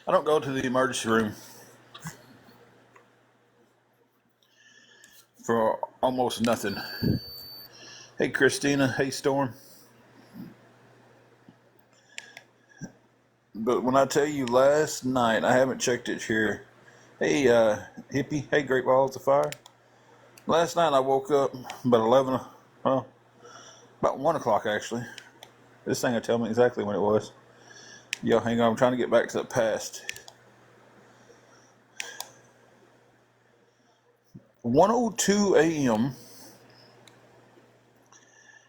I don't go to the emergency room for almost nothing. Hey, Christina. Hey, Storm. But when I tell you last night, I haven't checked it here. Hey, Hippie. Hey, Great Balls of Fire. Last night I woke up about 11, well, about 1 o'clock actually. This thing will tell me exactly when it was. Yo, hang on. I'm trying to get back to the past. 1:02 a.m.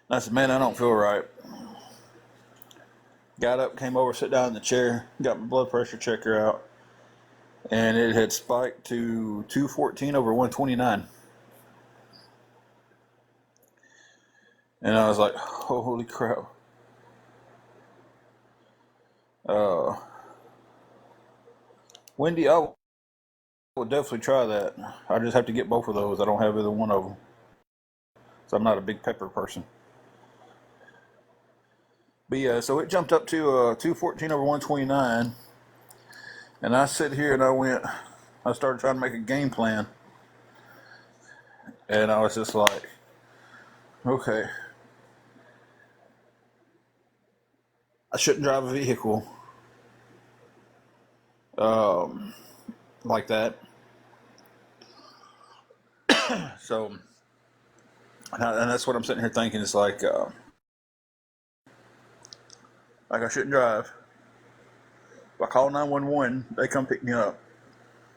I said, man, I don't feel right. Got up, came over, sat down in the chair, got my blood pressure checker out, and it had spiked to 214 over 129. And I was like, holy crap. Uh, Wendy, I will definitely try that. I just have to get both of those. I don't have either one of them. So I'm not a big pepper person. But yeah, so it jumped up to 214 over 129. And I sit here and I started trying to make a game plan. And I was just like, okay, I shouldn't drive a vehicle um, like that. So, and that's what I'm sitting here thinking. It's like I shouldn't drive. If I call 911, they come pick me up.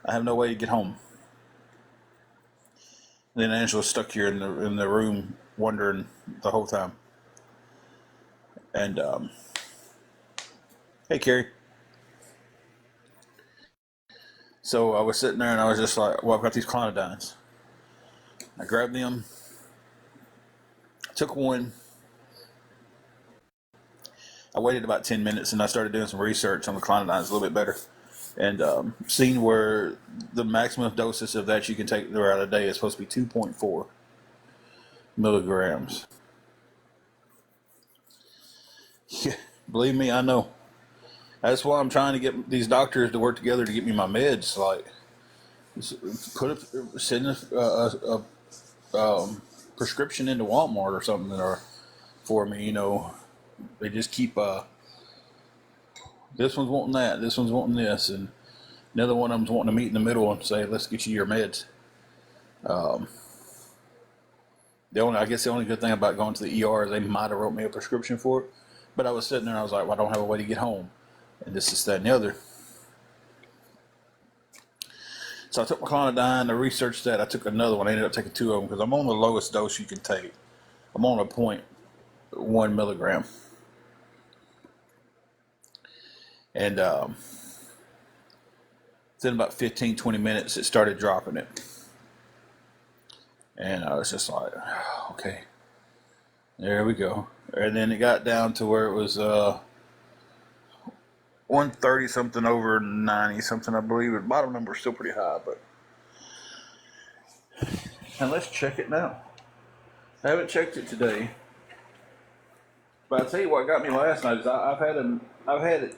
I have no way to get home. And then Angela's stuck here in the room wondering the whole time. And hey, Carrie. So I was sitting there and I was just like, well, I've got these clonidines. I grabbed them, took one. I waited about 10 minutes and I started doing some research on the clonidines a little bit better. And seen where the maximum doses of that you can take throughout a day is supposed to be 2.4 milligrams. Yeah, believe me, I know. That's why I'm trying to get these doctors to work together to get me my meds. Like, send a prescription into Walmart or something, or for me. They just keep this one's wanting that, this one's wanting this, and another one of them's wanting to meet in the middle and say, let's get you your meds. I guess the only good thing about going to the ER is they might have wrote me a prescription for it. But I was sitting there and I was like, well, I don't have a way to get home. And this, that, and the other. So I took my clonidine, I researched that. I took another one. I ended up taking two of them because I'm on the lowest dose you can take. I'm on a 0.1 milligram. And then about 15, 20 minutes, it started dropping it. And I was just like, okay, there we go. And then it got down to where it was 130 something over 90 something, I believe. The bottom number is still pretty high, but. And let's check it now. I haven't checked it today, but I'll tell you what got me last night is I've had it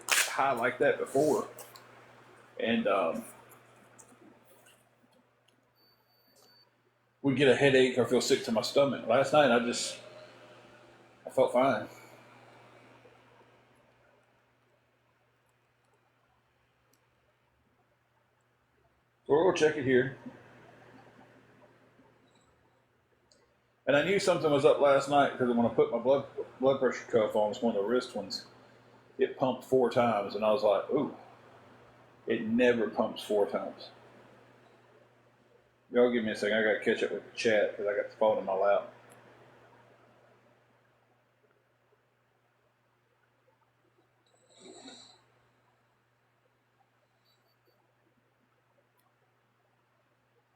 high like that before, and would get a headache or feel sick to my stomach. Last night I felt fine. So we'll check it here. And I knew something was up last night because when I put my blood pressure cuff on, it's one of the wrist ones. It pumped 4 times, and I was like, ooh, it never pumps 4 times. Y'all give me a second. I got to catch up with the chat because I got the phone in my lap.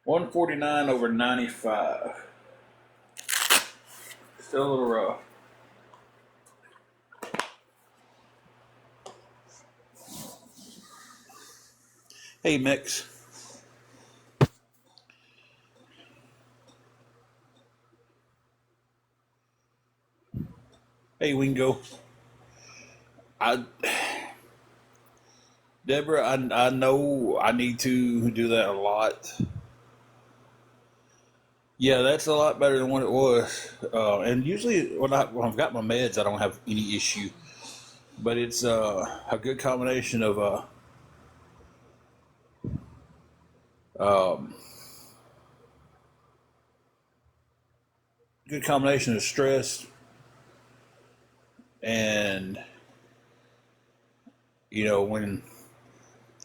$149 over 95. Still a little rough. Hey, Mix. Hey, Wingo. I Deborah, I know I need to do that a lot. Yeah, that's a lot better than what it was. And usually when I've got my meds, I don't have any issue. But it's a good combination of um, good combination of stress and when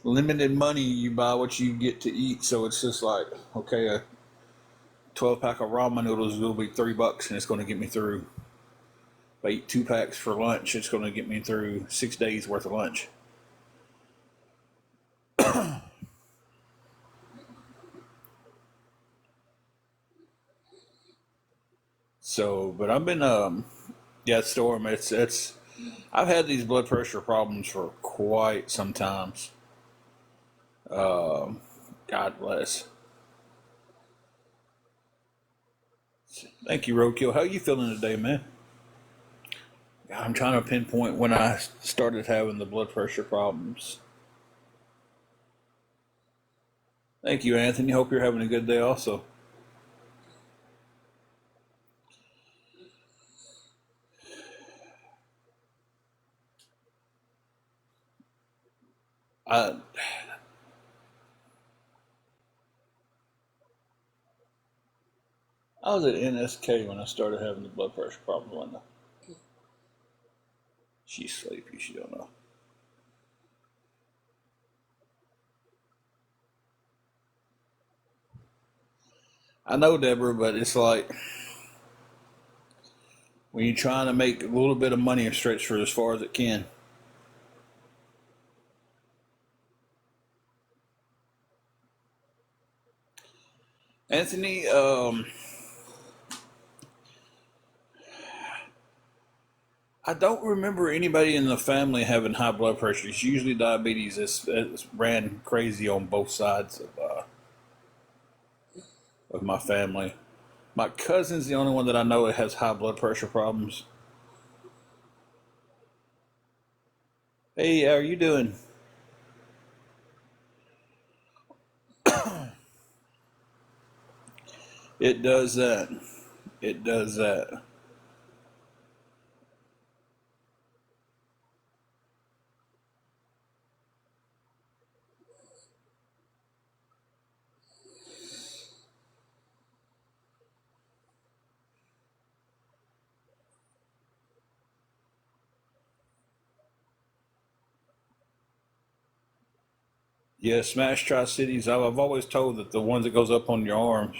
limited money, you buy what you get to eat. So it's just like, okay, a 12 pack of ramen noodles will be $3 and it's going to get me through. If I eat 2 packs for lunch, it's going to get me through 6 days worth of lunch. So, but I've been, yeah, Storm, I've had these blood pressure problems for quite some times. Um, God bless. Thank you, Roadkill. How you feeling today, man? I'm trying to pinpoint when I started having the blood pressure problems. Thank you, Anthony. Hope you're having a good day also. I I was at NSK when I started having the blood pressure problem, Linda. She's sleepy. She don't know. I know, Deborah, but it's like when you're trying to make a little bit of money and stretch for as far as it can. Anthony, I don't remember anybody in the family having high blood pressure. It's usually diabetes. It's ran crazy on both sides of my family. My cousin's the only one that I know that has high blood pressure problems. Hey, how are you doing? It does that. It does that. Yeah, Smash Tri Cities. I've always told that the ones that goes up on your arms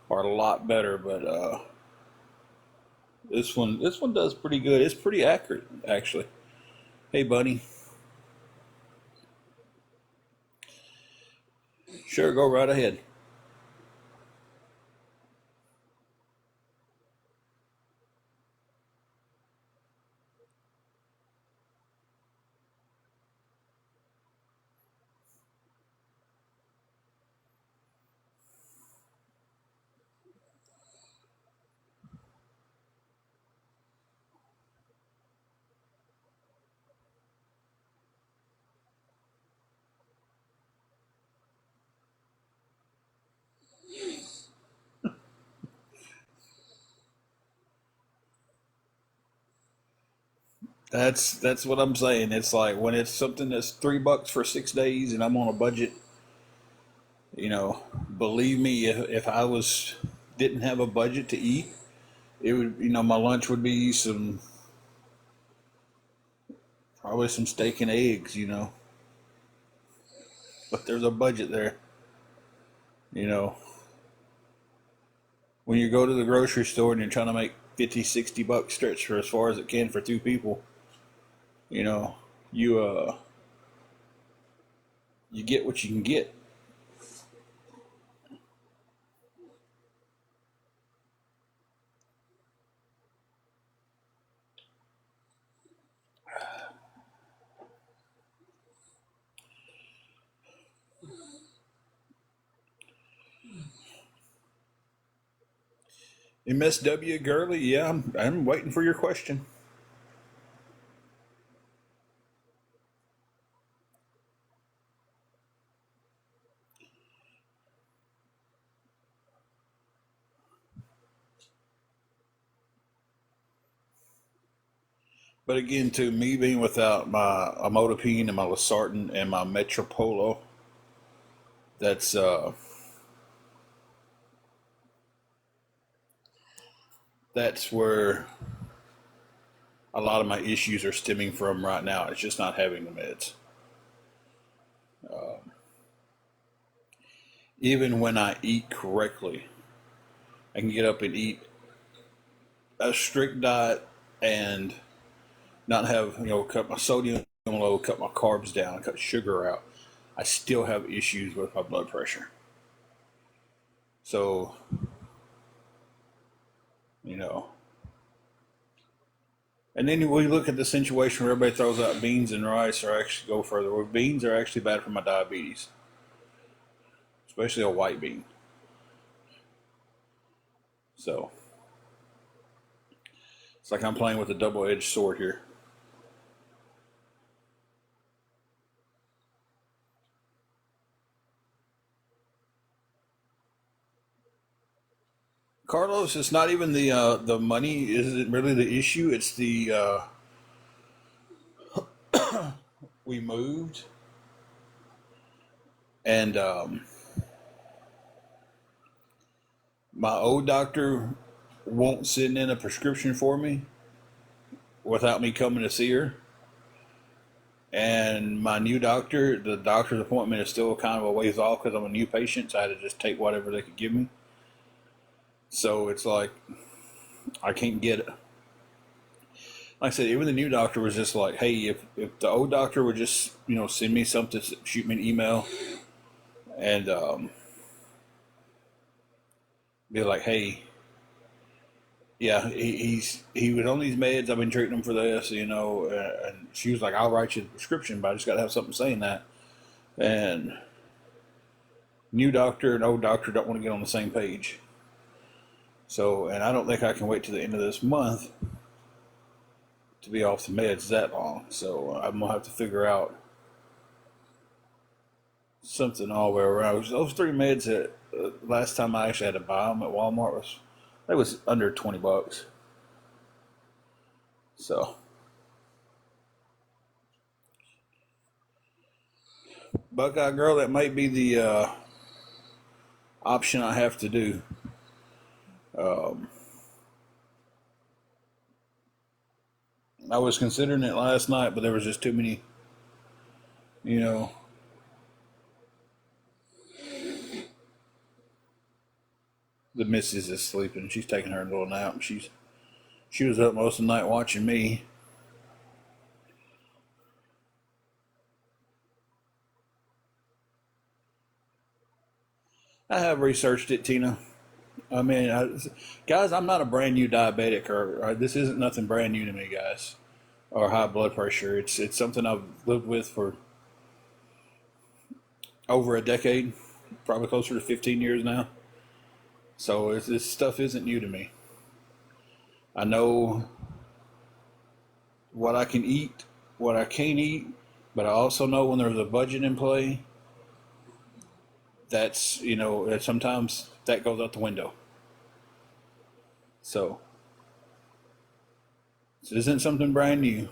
are a lot better, but this one does pretty good. It's pretty accurate, actually. Hey, buddy. Sure, go right ahead. That's what I'm saying. It's like when it's something that's $3 for 6 days, and I'm on a budget. Believe me, if I was didn't have a budget to eat, it would. My lunch would be some probably some steak and eggs. But there's a budget there. You know, when you go to the grocery store and you're trying to make 50, $60 stretch for as far as it can for two people, you know, you you get what you can get. MSW Gurley, yeah, I'm waiting for your question. But again, to me being without my amlodipine and my losartan and my metropolo, that's where a lot of my issues are stemming from right now. It's just not having the meds. Even when I eat correctly, I can get up and eat a strict diet and not have, cut my sodium low, cut my carbs down, cut sugar out. I still have issues with my blood pressure. So, you know, and then we look at the situation where everybody throws out beans and rice, or actually go further, where beans are actually bad for my diabetes, especially a white bean. So, it's like I'm playing with a double-edged sword here. Carlos, it's not even the money isn't really the issue. It's the we moved, and my old doctor won't send in a prescription for me without me coming to see her. And my new doctor, the doctor's appointment is still kind of a ways off because I'm a new patient, so I had to just take whatever they could give me. So it's like, I can't get it. Like I said, even the new doctor was just like, hey, if the old doctor would just, send me something, shoot me an email, and be like, hey, yeah, he was on these meds. I've been treating him for this, and she was like, I'll write you the prescription, but I just got to have something saying that. And new doctor and old doctor don't want to get on the same page. So, and I don't think I can wait till the end of this month to be off the meds that long. So I'm gonna have to figure out something all the way around. Those three meds that last time I actually had to buy them at Walmart was under $20. So, Buckeye Girl, that might be the option I have to do. I was considering it last night, but there was just too many, you know. The missus is sleeping. She's taking her little nap. She was up most of the night watching me. I have researched it, Tina. I mean, guys, I'm not a brand new diabetic, or this isn't nothing brand new to me, guys. Or high blood pressure. It's something I've lived with for over a decade, probably closer to 15 years now. So this stuff isn't new to me. I know what I can eat, what I can't eat, but I also know when there's a budget in play, that's, that sometimes that goes out the window. So this isn't something brand new.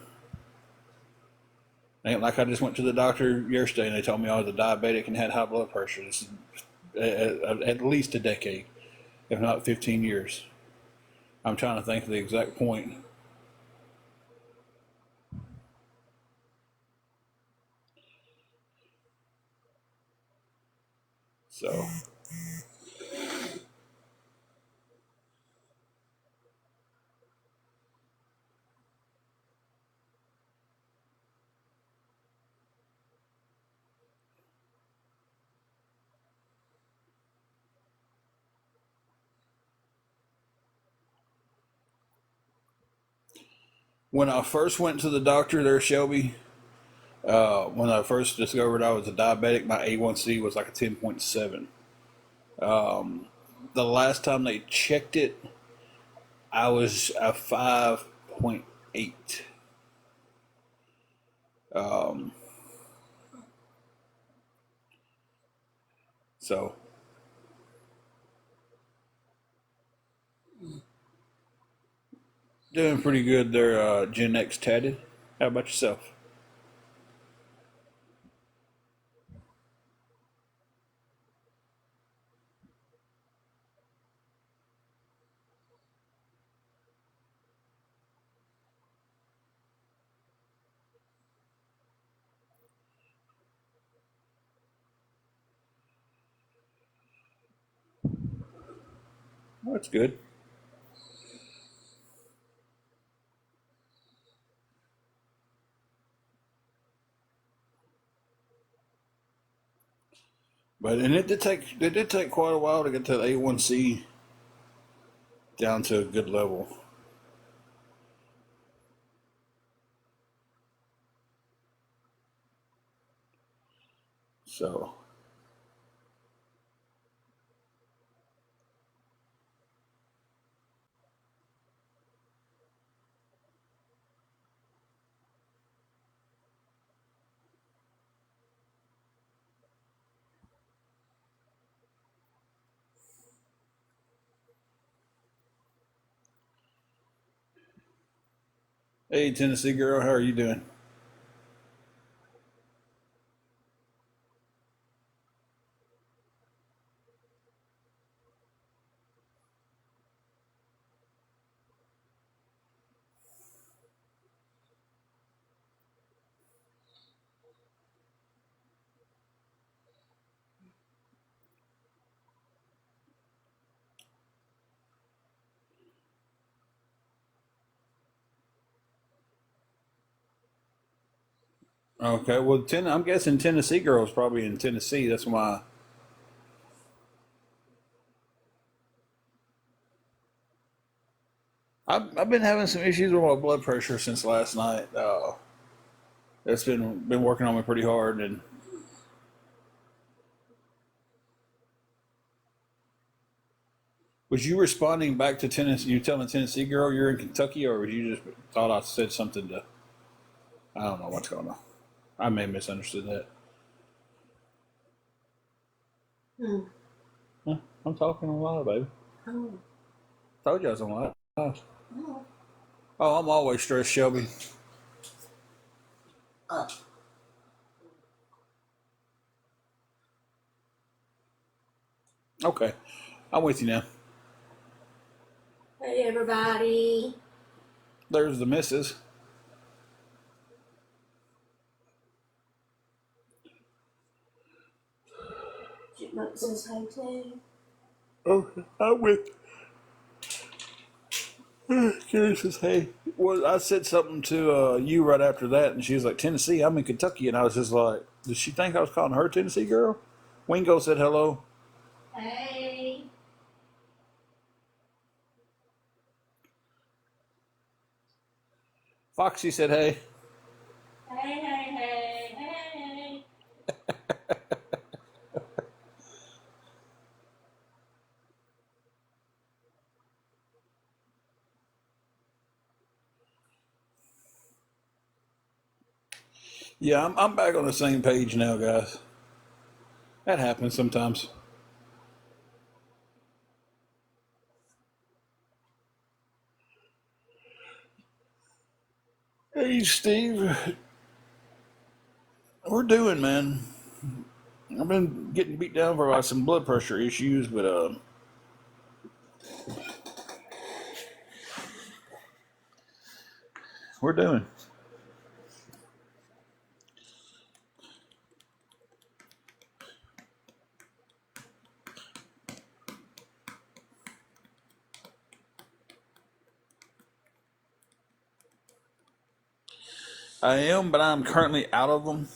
Ain't like I just went to the doctor yesterday and they told me I was a diabetic and had high blood pressure. This is at least a decade, if not 15 years. I'm trying to think of the exact point. So, when I first went to the doctor there, Shelby, when I first discovered I was a diabetic, my A1C was like a 10.7. The last time they checked it, I was a 5.8. So, Doing pretty good there, Gen X tatted. How about yourself? Well, that's good. But and it did take quite a while to get that A1C down to a good level. So, hey Tennessee girl, how are you doing? Okay, well, I'm guessing Tennessee girl's probably in Tennessee. That's why I've been having some issues with my blood pressure since last night. It's been working on me pretty hard. And was you responding back to Tennessee? You telling Tennessee girl you're in Kentucky, or was you just thought I said something to? I don't know what's going on. I may have misunderstood that. Hmm. Huh? I'm talking a lot, baby. Oh. Told you I was on a lot. Oh, I'm always stressed, Shelby. Oh. Okay, I'm with you now. Hey, everybody. There's the missus. Chipmunk says hi too. Okay, I'm with. Carrie says, "Hey, well, I said something to you right after that, and she was like, Tennessee, I'm in Kentucky,' and I was just like, did she think I was calling her Tennessee girl?" Wingo said hello. Hey. Foxy said, "Hey." Hey, hey, hey, hey. Yeah, I'm back on the same page now, guys. That happens sometimes. Hey, Steve, we're doing, man. I've been getting beat down for some blood pressure issues, but we're doing. I am, but I'm currently out of them.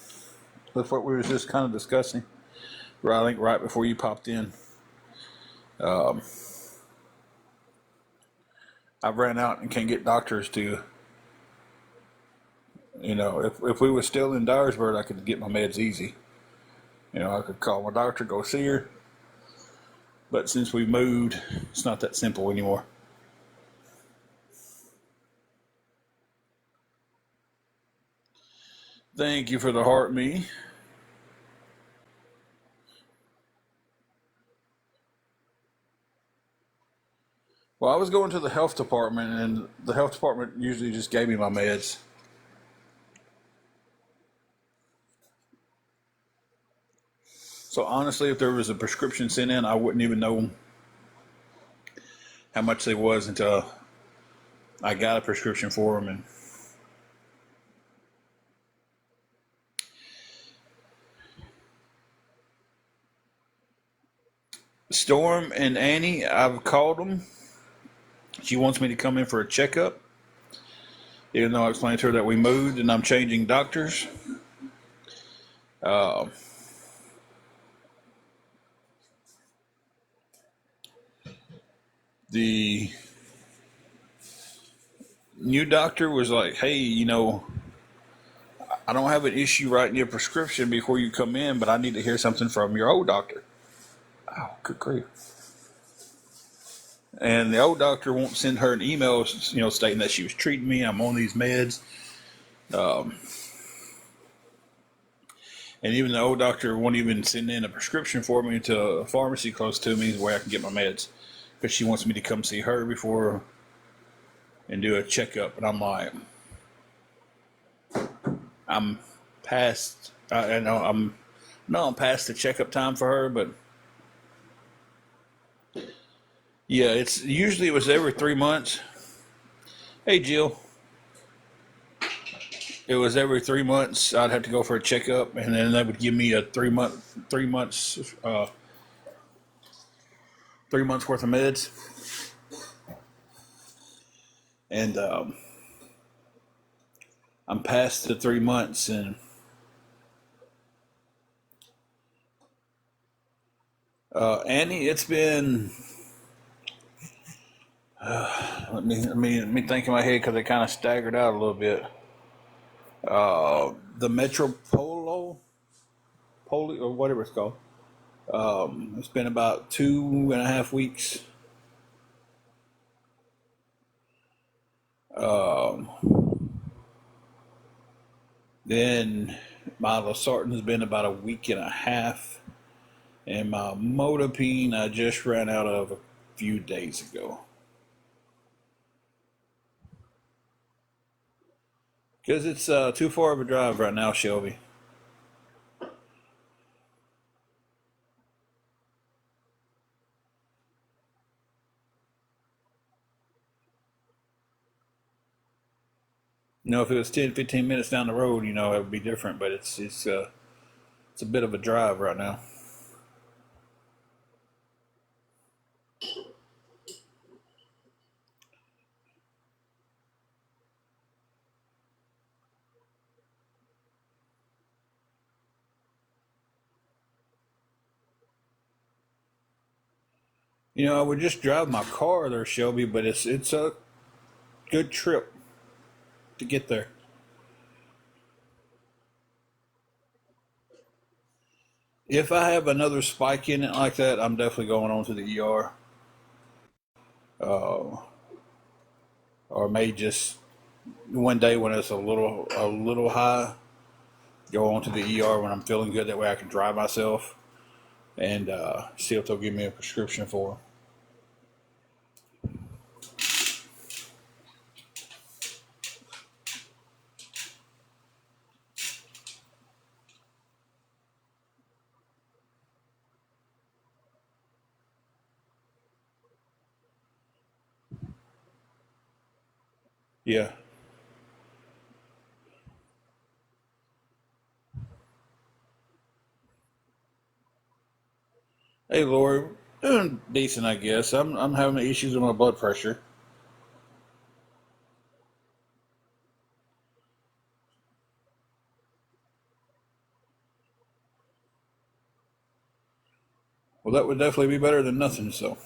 That's what we were just kind of discussing. Right, I think right before you popped in. Um, I've ran out and can't get doctors to. If we were still in Dyersburg, I could get my meds easy. I could call my doctor, go see her. But since we moved, it's not that simple anymore. Thank you for the heart, me. Well, I was going to the health department, and the health department usually just gave me my meds. So honestly, if there was a prescription sent in, I wouldn't even know how much they was until I got a prescription for them. And Storm and Annie, I've called them. She wants me to come in for a checkup, even though I explained to her that we moved and I'm changing doctors. Uh, the new doctor was like, "Hey, I don't have an issue writing your prescription before you come in, but I need to hear something from your old doctor." Oh, good grief. And the old doctor won't send her an email, stating that she was treating me. I'm on these meds. Um, and even the old doctor won't even send in a prescription for me to a pharmacy close to me where I can get my meds. Because she wants me to come see her before and do a checkup. And I'm like, I'm past, I know I'm, no, I'm past the checkup time for her, but yeah, it was every 3 months. Hey, Jill. It was every 3 months I'd have to go for a checkup, and then they would give me a 3 months worth of meds. And I'm past the 3 months, and Annie, it's been. Let me think in my head because it kind of staggered out a little bit. The or whatever it's called. It's been about 2.5 weeks. Um, then my losartan has been about a week and a half, and my modipine I just ran out of a few days ago. Because it's too far of a drive right now, Shelby. If it was 10, 15 minutes down the road, it would be different. But it's a bit of a drive right now. I would just drive my car there, Shelby, but it's a good trip to get there. If I have another spike in it like that, I'm definitely going on to the ER. Uh, or may just one day when it's a little high, go on to the ER when I'm feeling good. That way I can drive myself and see if they'll give me a prescription for. Yeah. Hey, Lori, doing decent, I guess. I'm having issues with my blood pressure. Well, that would definitely be better than nothing. So,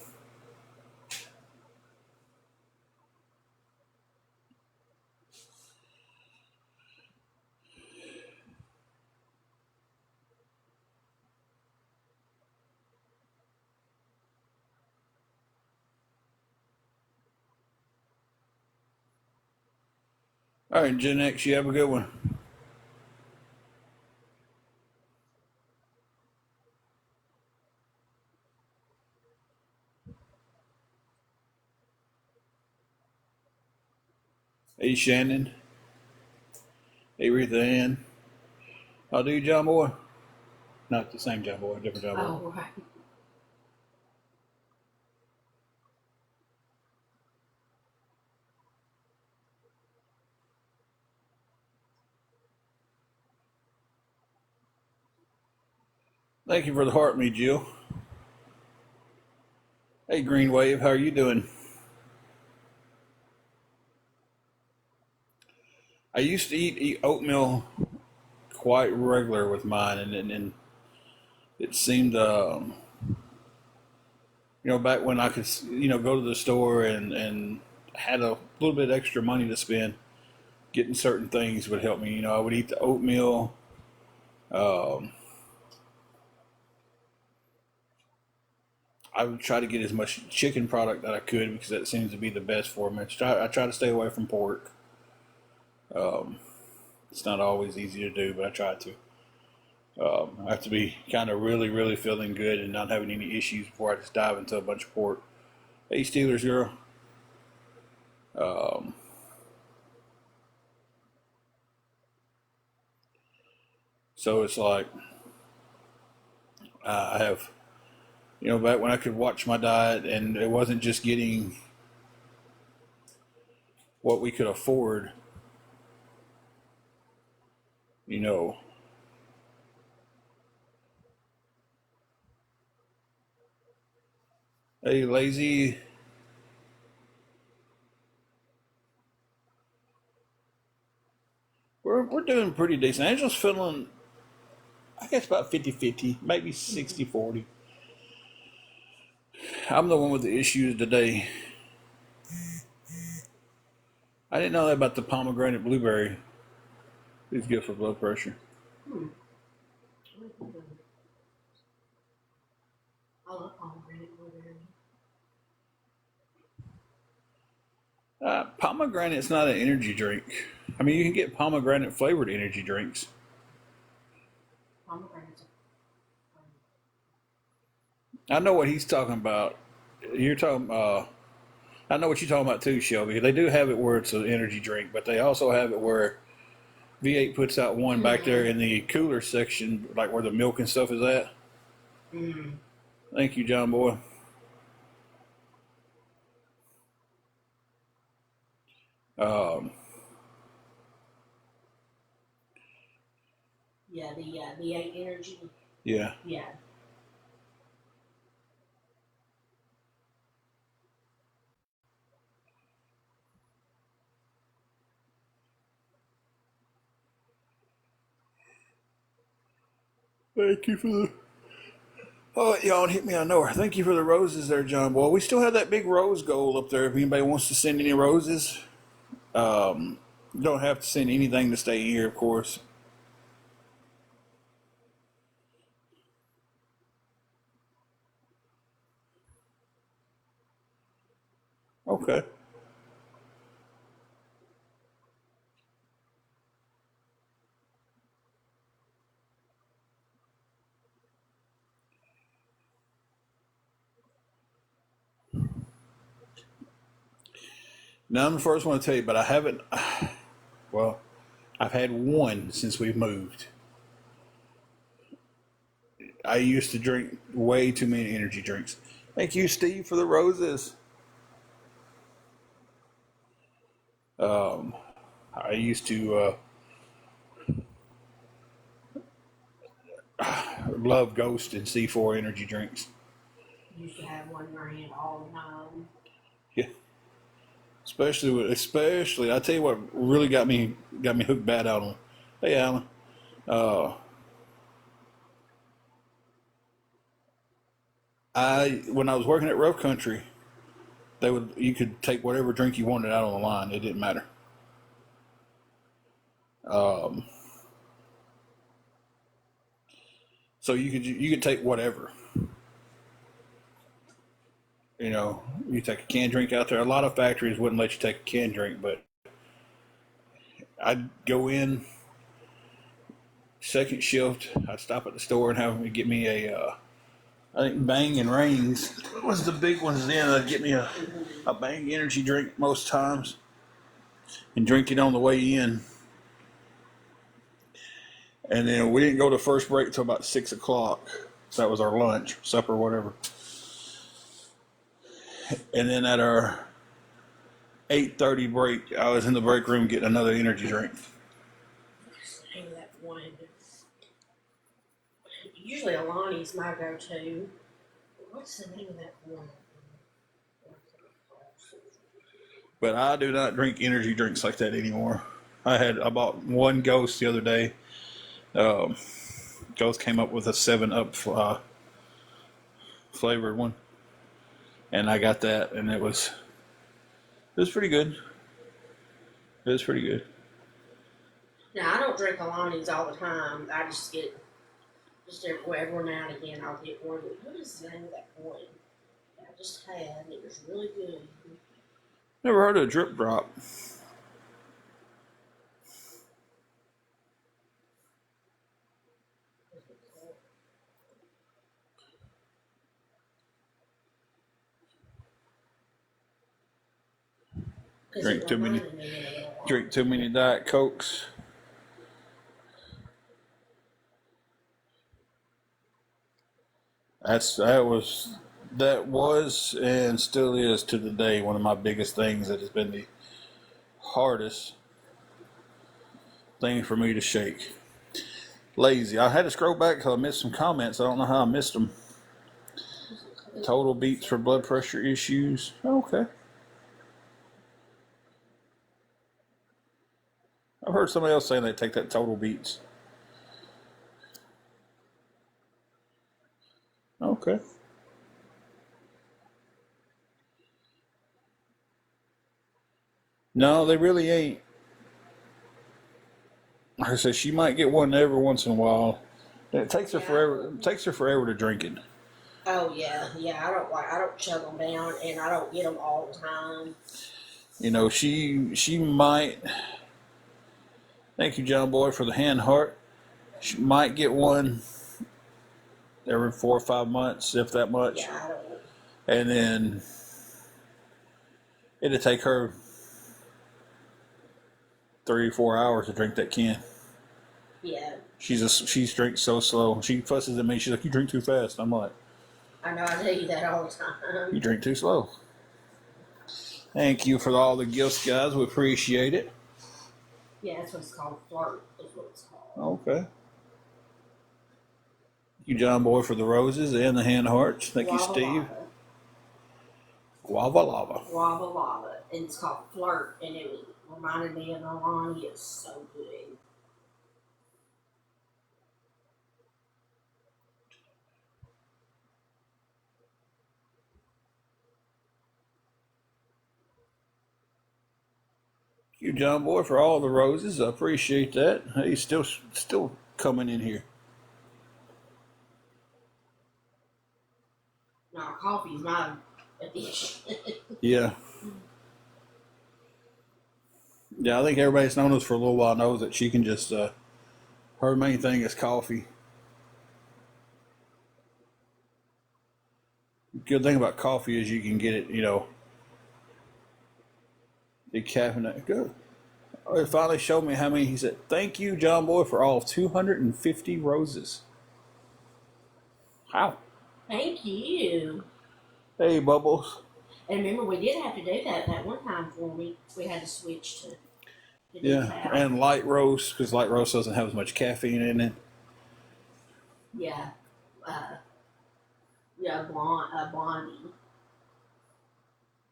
all right, Gen X, you have a good one. Hey, Shannon. Hey, Retha Ann. How do you, John Boy? Not the same John Boy, different John Boy. Oh, right. Thank you for the heart, me, Jill. Hey, Green Wave, how are you doing? I used to eat oatmeal quite regular with mine, and it seemed, back when I could, go to the store and had a little bit extra money to spend, getting certain things would help me. I would eat the oatmeal. Um, I would try to get as much chicken product that I could because that seems to be the best for me. I try to stay away from pork. Um, it's not always easy to do, but I try to. I have to be kind of really, really feeling good and not having any issues before I just dive into a bunch of pork. Hey, Steelers girl. Um, so it's like I have, back when I could watch my diet and it wasn't just getting what we could afford, you know. Hey, lazy. We're doing pretty decent. Angel's feeling, I guess, about 50-50, maybe 60-40. I'm the one with the issues today. I didn't know that about the pomegranate blueberry. It's good for blood pressure. I love pomegranate blueberry. Pomegranate's not an energy drink. I mean, you can get pomegranate flavored energy drinks. Pomegranates. I know what he's talking about. You're talking. I know what you're talking about too, Shelby. They do have it where it's an energy drink, but they also have it where V8 puts out one back there in the cooler section, like where the milk and stuff is at. Thank you, John Boy. Um, Yeah, the V8 energy. yeah. Yeah. Thank you for the. Oh, y'all hit me on nowhere. Thank you for the roses there, John Boy. We still have that big rose goal up there. If anybody wants to send any roses, you don't have to send anything to stay here, of course. Okay. Now I'm the first one to tell you, but I haven't. Well, I've had one since we've moved. I used to drink way too many energy drinks. Thank you, Steve, for the roses. Um, I used to love Ghost and C4 energy drinks. Used to have 1 grand all the time. Yeah, especially. I tell you what really got me hooked bad out on. Hey, Alan. Uh, when I was working at Rough Country, you could take whatever drink you wanted out on the line. It didn't matter. Um, so you could take whatever. You take a canned drink out there. A lot of factories wouldn't let you take a canned drink, but I'd go in second shift. I'd stop at the store and have them get me I think Bang and Reigns was the big ones then. I'd get me a Bang energy drink most times. and drink it on the way in. And then we didn't go to first break till about 6 o'clock. So that was our lunch, supper, whatever. And then at our 8:30 break, I was in the break room getting another energy drink. What's the name of that one? Usually Alani's my go-to. What's the name of that one? But I do not drink energy drinks like that anymore. I bought one Ghost the other day. Ghost came up with a 7-Up flavored one, and I got that, and it was pretty good. It was pretty good. Now I don't drink Alani's all the time. I just get every now and again I'll get one. What is the name of that one? I just had. It was really good. Never heard of Drip Drop. Drink too many Diet Cokes. That was and still is to today one of my biggest things that has been the hardest thing for me to shake. Lazy. I had to scroll back because I missed some comments. I don't know how I missed them. Total beats for blood pressure issues. Okay. I've heard somebody else saying they take that Total Beats. Okay. No, they really ain't. Like I said, she might get one every once in a while. It takes her forever. It takes her forever to drink it. Oh yeah. I don't chug them down, and I don't get them all the time. You know, she might. Thank you, John Boy, for the hand heart. She might get one every 4 or 5 months, if that much. Yeah, I don't. And then it'll take her 3 or 4 hours to drink that can. Yeah. She drinks so slow. She fusses at me. She's like, "You drink too fast." I'm like, I know, I tell you that all the time. "You drink too slow." Thank you for all the gifts, guys. We appreciate it. Yeah, that's what it's called. Flirt is what it's called. Okay. Thank you, John Boy, for the roses and the hand hearts. Thank you, Steve. Guava lava. Guava lava. And it's called Flirt, and it reminded me of Alani. It's so good. Thank you, John Boy, for all the roses. I appreciate that. He's still coming in here. Now, coffee's my addiction. Yeah. Yeah, I think everybody that's known us for a little while knows that she can just, her main thing is coffee. Good thing about coffee is you can get it, decaffeinated. Good. It finally showed me how many. He said, "Thank you, John Boy, for all 250 roses." How? Thank you. Hey, Bubbles. And remember, we did have to do that one time for me. We had to switch to Yeah, and light roast, because light roast doesn't have as much caffeine in it. Yeah.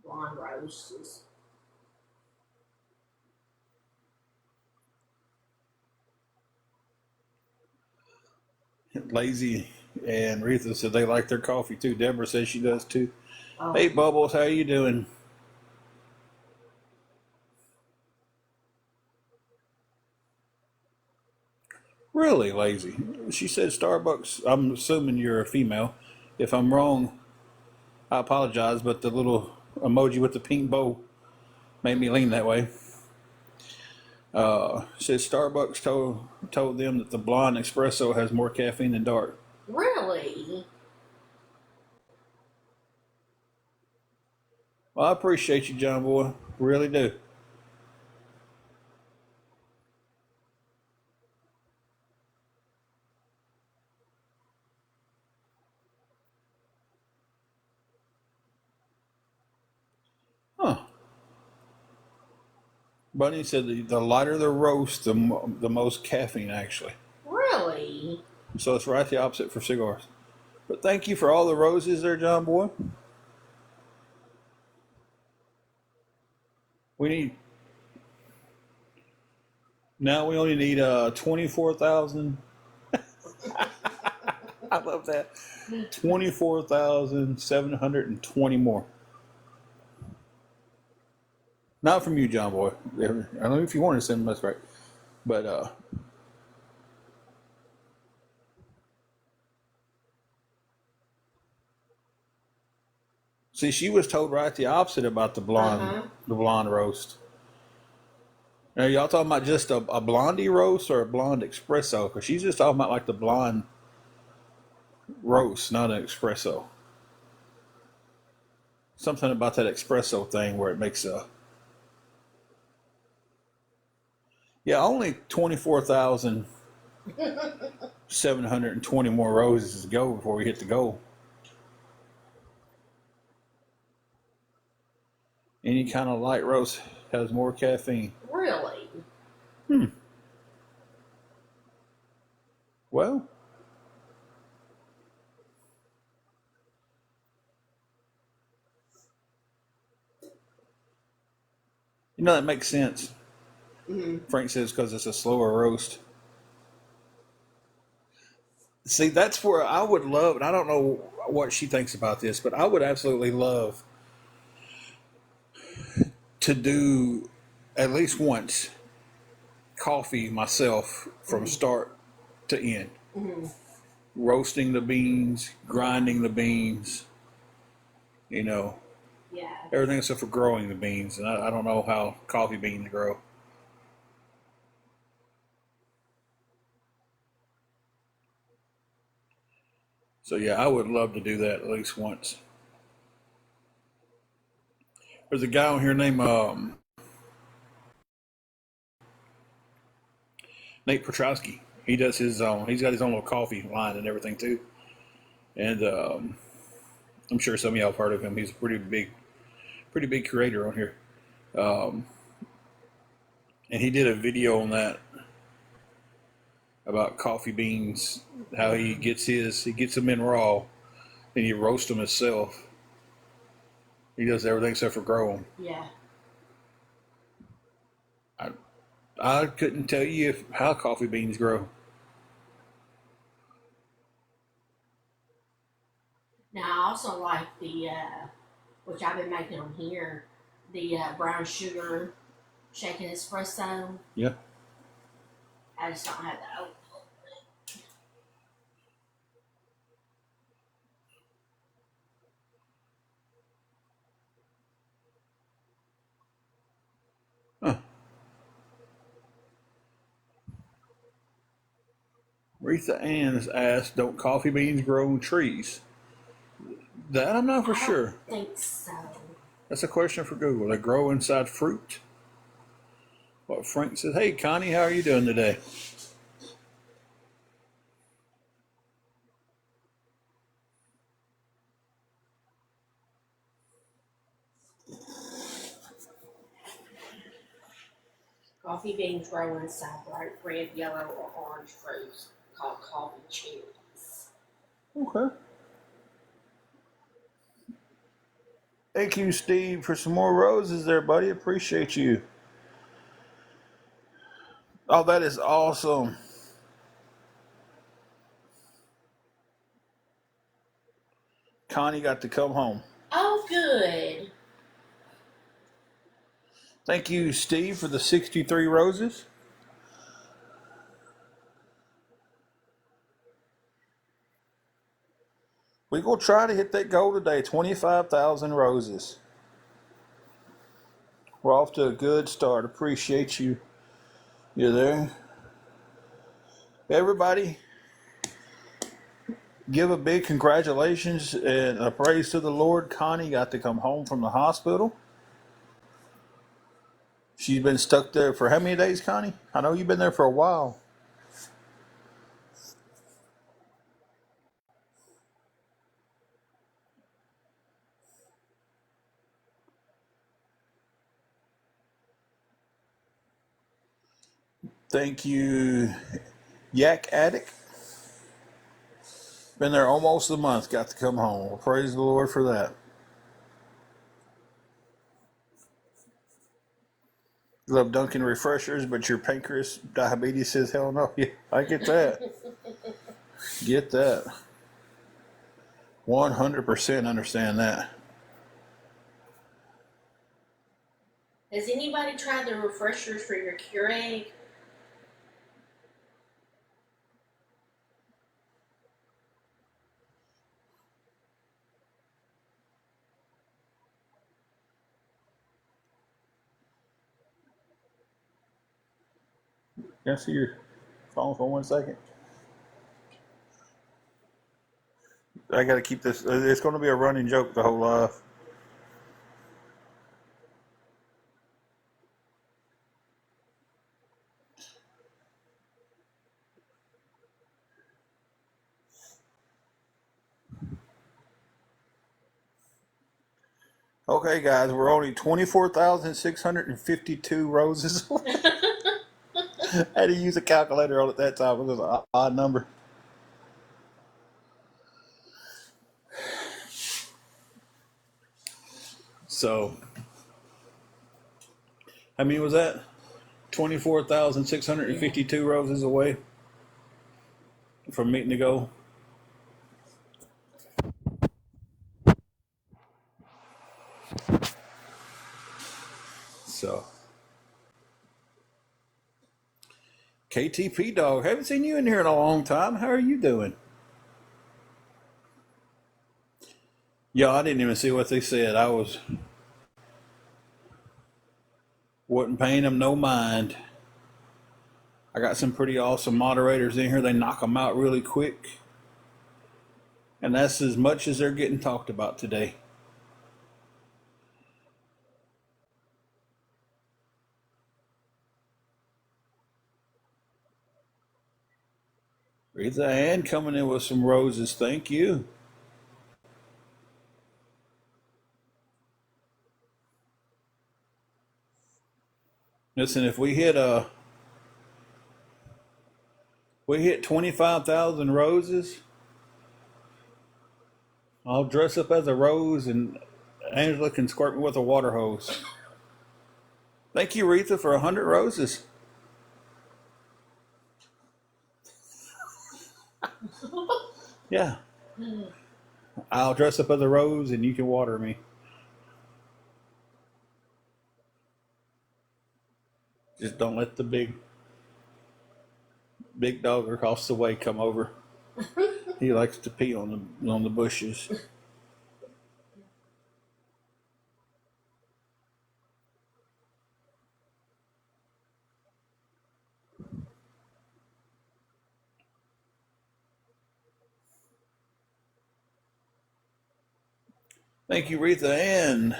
Blonde roast is. Lazy and Retha said they like their coffee too. Deborah says she does too. Oh. Hey, Bubbles, how you doing? Really, Lazy? She said Starbucks. I'm assuming you're a female. If I'm wrong, I apologize, but the little emoji with the pink bow made me lean that way. Says Starbucks told them that the blonde espresso has more caffeine than dark. Really? Well, I appreciate you, John Boy. Really do. Bunny said the lighter the roast, the most caffeine actually. Really? So it's right the opposite for cigars. But thank you for all the roses there, John Boy. We need now. We only need 24,000. I love that. 24,720 more. Not from you, John Boy. I don't know if you want to send them. That's right. But see, she was told right the opposite about the blonde roast. Now, y'all talking about just a blondie roast or a blonde espresso? Because she's just talking about like the blonde roast, not an espresso. Something about that espresso thing where it makes a. Yeah, only 24,720 more roses to go before we hit the goal. Any kind of light roast has more caffeine. Really? Well, that makes sense. Frank says because it's a slower roast. See, that's where I would love, and I don't know what she thinks about this, but I would absolutely love to do at least once coffee myself from start to end. Roasting the beans, grinding the beans, Yeah. everything except for growing the beans. And I don't know how coffee beans grow. So, yeah, I would love to do that at least once. There's a guy on here named Nate Petrowski. He does his own, he's got his own little coffee line and everything too. And I'm sure some of y'all have heard of him. He's a pretty big creator on here. And he did a video on that about coffee beans, how he gets them in raw, and he roasts them himself. He does everything except for grow them. Yeah. I couldn't tell you how coffee beans grow. Now, I also like the, which I've been making on here, the brown sugar shaken espresso. Yeah. I just don't have that oat. Huh. Retha Ann's asked, "Don't coffee beans grow on trees?" That I'm not for sure. I think so. That's a question for Google. They grow inside fruit. What Frank says. Hey, Connie, how are you doing today? Coffee beans grow inside bright red, yellow, or orange fruits called coffee cherries. Okay. Thank you, Steve, for some more roses there, buddy. Appreciate you. Oh, that is awesome. Connie got to come home. Oh, good. Thank you, Steve, for the 63 roses. We're going to try to hit that goal today, 25,000 roses. We're off to a good start. Appreciate you. You there? Everybody, give a big congratulations and a praise to the Lord. Connie got to come home from the hospital. She's been stuck there for how many days, Connie? I know you've been there for a while. Thank you, Yak Addict. Been there almost a month. Got to come home. Well, praise the Lord for that. Love Dunkin' refreshers, but your pancreas diabetes says hell no. Yeah, I get that. Get that. 100% understand that. Has anybody tried the refreshers for your Keurig? Can I see your phone for 1 second? I got to keep this. It's going to be a running joke the whole life. Okay, guys, we're only 24,652 roses away. I had to use a calculator on it that time. It was an odd number. So, how many was that? 24,652 roses away from meeting the goal. So, KTP dog, haven't seen you in here in a long time. How are you doing? Yeah, I didn't even see what they said. Wasn't paying them no mind. I got some pretty awesome moderators in here. They knock them out really quick. And that's as much as they're getting talked about today. Rita Ann coming in with some roses. Thank you. Listen, if we hit 25,000 roses, I'll dress up as a rose and Angela can squirt me with a water hose. Thank you, Retha, for 100 roses. Yeah. I'll dress up as a rose and you can water me. Just don't let the big dog across the way come over. He likes to pee on the bushes. Thank you, Retha Ann.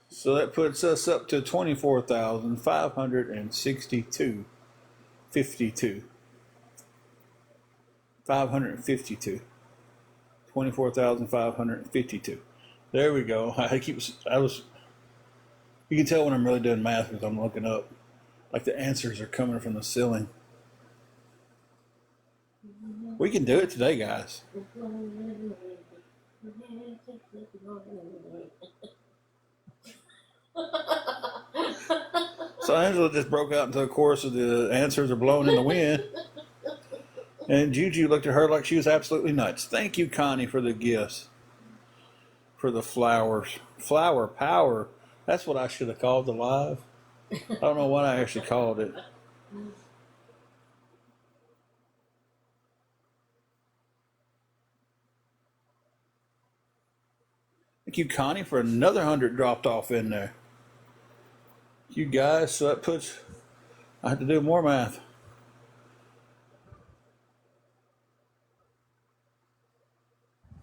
So that puts us up to 24,562. 52. 552. 24,552. There we go. You can tell when I'm really doing math because I'm looking up. Like the answers are coming from the ceiling. We can do it today, guys. So Angela just broke out into a chorus of the answers are blowing in the wind. And Juju looked at her like she was absolutely nuts. Thank you, Connie, for the gifts. For the flowers. Flower power. That's what I should have called the live. I don't know what I actually called it. Thank you, Connie, for another 100 dropped off in there. You guys, so that puts, I have to do more math.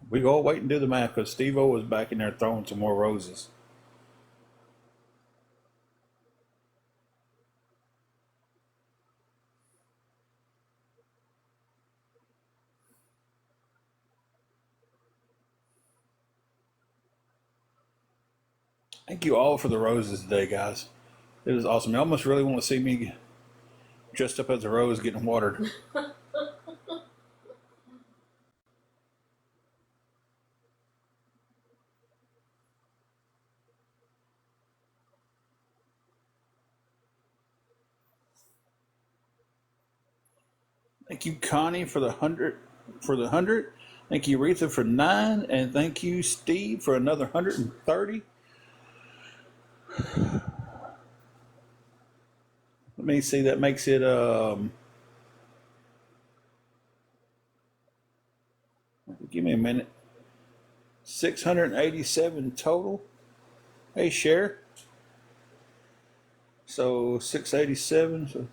We go wait and do the math because Steve-O was back in there throwing some more roses. Thank you all for the roses today, guys. It was awesome. You almost really want to see me dressed up as a rose getting watered. Thank you, Connie, for the 100. Thank you, Retha, for 9, and thank you, Steve, for another 130. Let me see. That makes it give me a minute. 687 total. Hey, share. So 687. So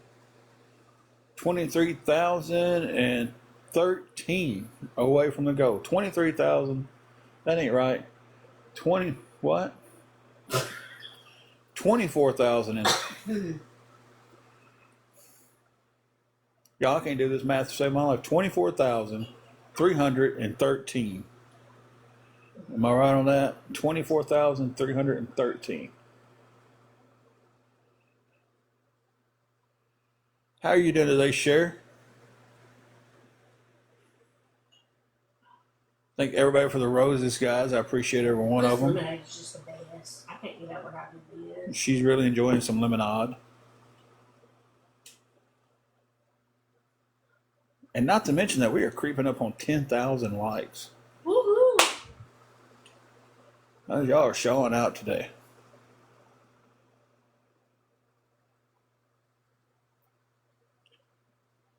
23,013 away from the goal. 23,000. That ain't right. 20 what? 24,000 in. Y'all can't do this math to save my life. 24,313. Am I right on that? 24,313. How are you doing today, Cher? Thank everybody for the roses, guys. I appreciate every one of them. Lemonade's just the best. I can't get over how good it is. She's really enjoying some lemonade. And not to mention that we are creeping up on 10,000 likes. Woohoo! Y'all are showing out today.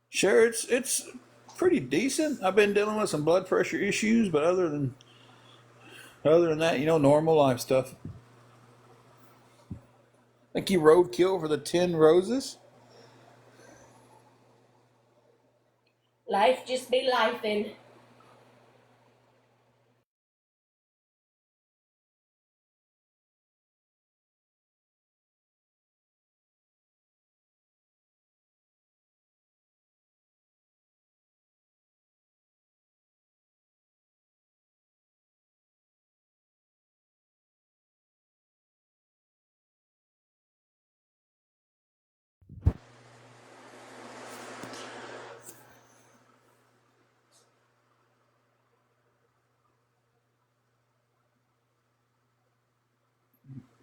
Sure, it's pretty decent. I've been dealing with some blood pressure issues, but other than that, normal life stuff. Thank you, Roadkill, for the 10 roses. Life just be lifing.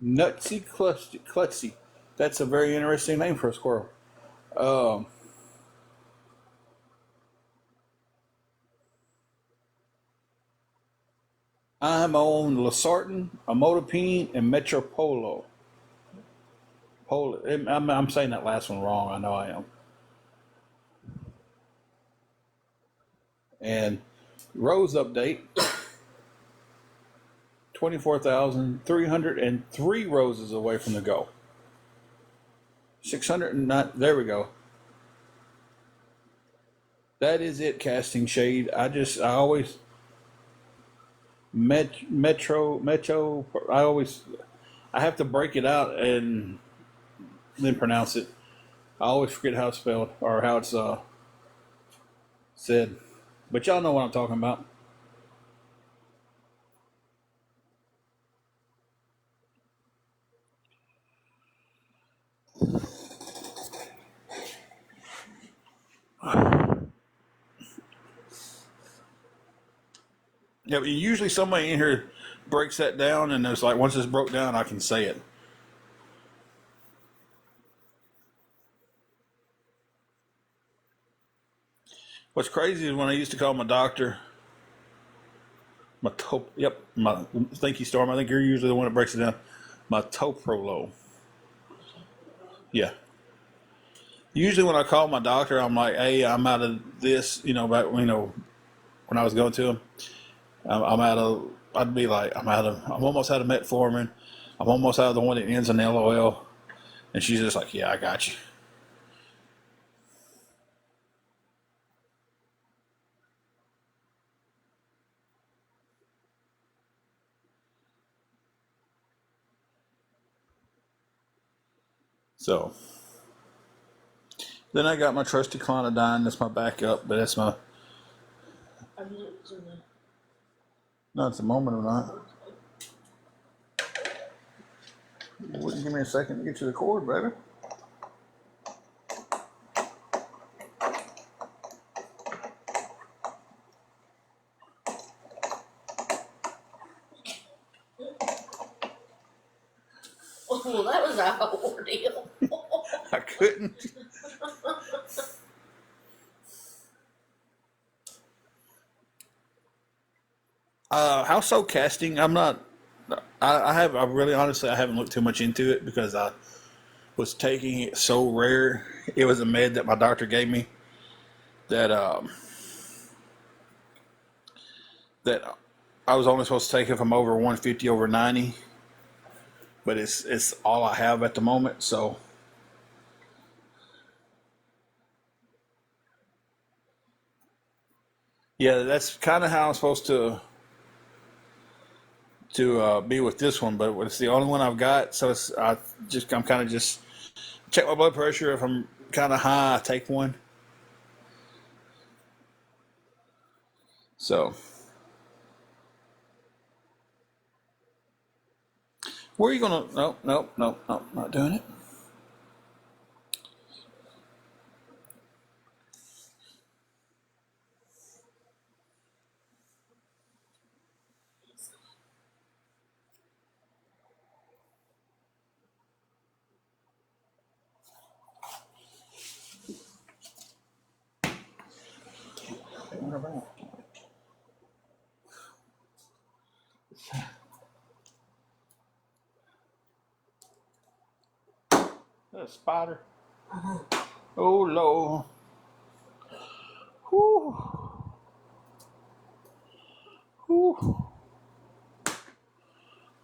Nutsy Klutzy. That's a very interesting name for a squirrel. I'm on Lasartan, Amotapine, and Metropolo. I'm saying that last one wrong. I know I am. And Rose update. 24,303 roses away from the goal. 609. There we go. That is it, casting shade. I always Metro. I have to break it out and then pronounce it. I always forget how it's spelled or how it's said. But y'all know what I'm talking about. Yeah, but usually somebody in here breaks that down, and it's like once it's broke down, I can say it. What's crazy is when I used to call my doctor, thank you, Storm. I think you're usually the one that breaks it down. My Toprolo. Yeah. Usually when I call my doctor, I'm like, hey, I'm out of this, when I was going to him. I'd be like, I'm almost out of metformin. I'm almost out of the one that ends in LOL. And she's just like, yeah, I got you. So, then I got my trusty clonidine. That's my backup, but that's my... No, it's a moment or not. Wouldn't give me a second to get to the cord, baby. Well, that was a ordeal. I couldn't. Household casting, I'm not. I really honestly, I haven't looked too much into it because I was taking it so rare. It was a med that my doctor gave me that that I was only supposed to take if I'm over 150 over 90, but it's all I have at the moment. So yeah, that's kind of how I'm supposed to be with this one, but it's the only one I've got. So I'm kind of just check my blood pressure. If I'm kind of high, I take one. So where are you gonna? Nope, nope, nope, nope, not doing it. A spider. Oh Lord. Whew. Whew.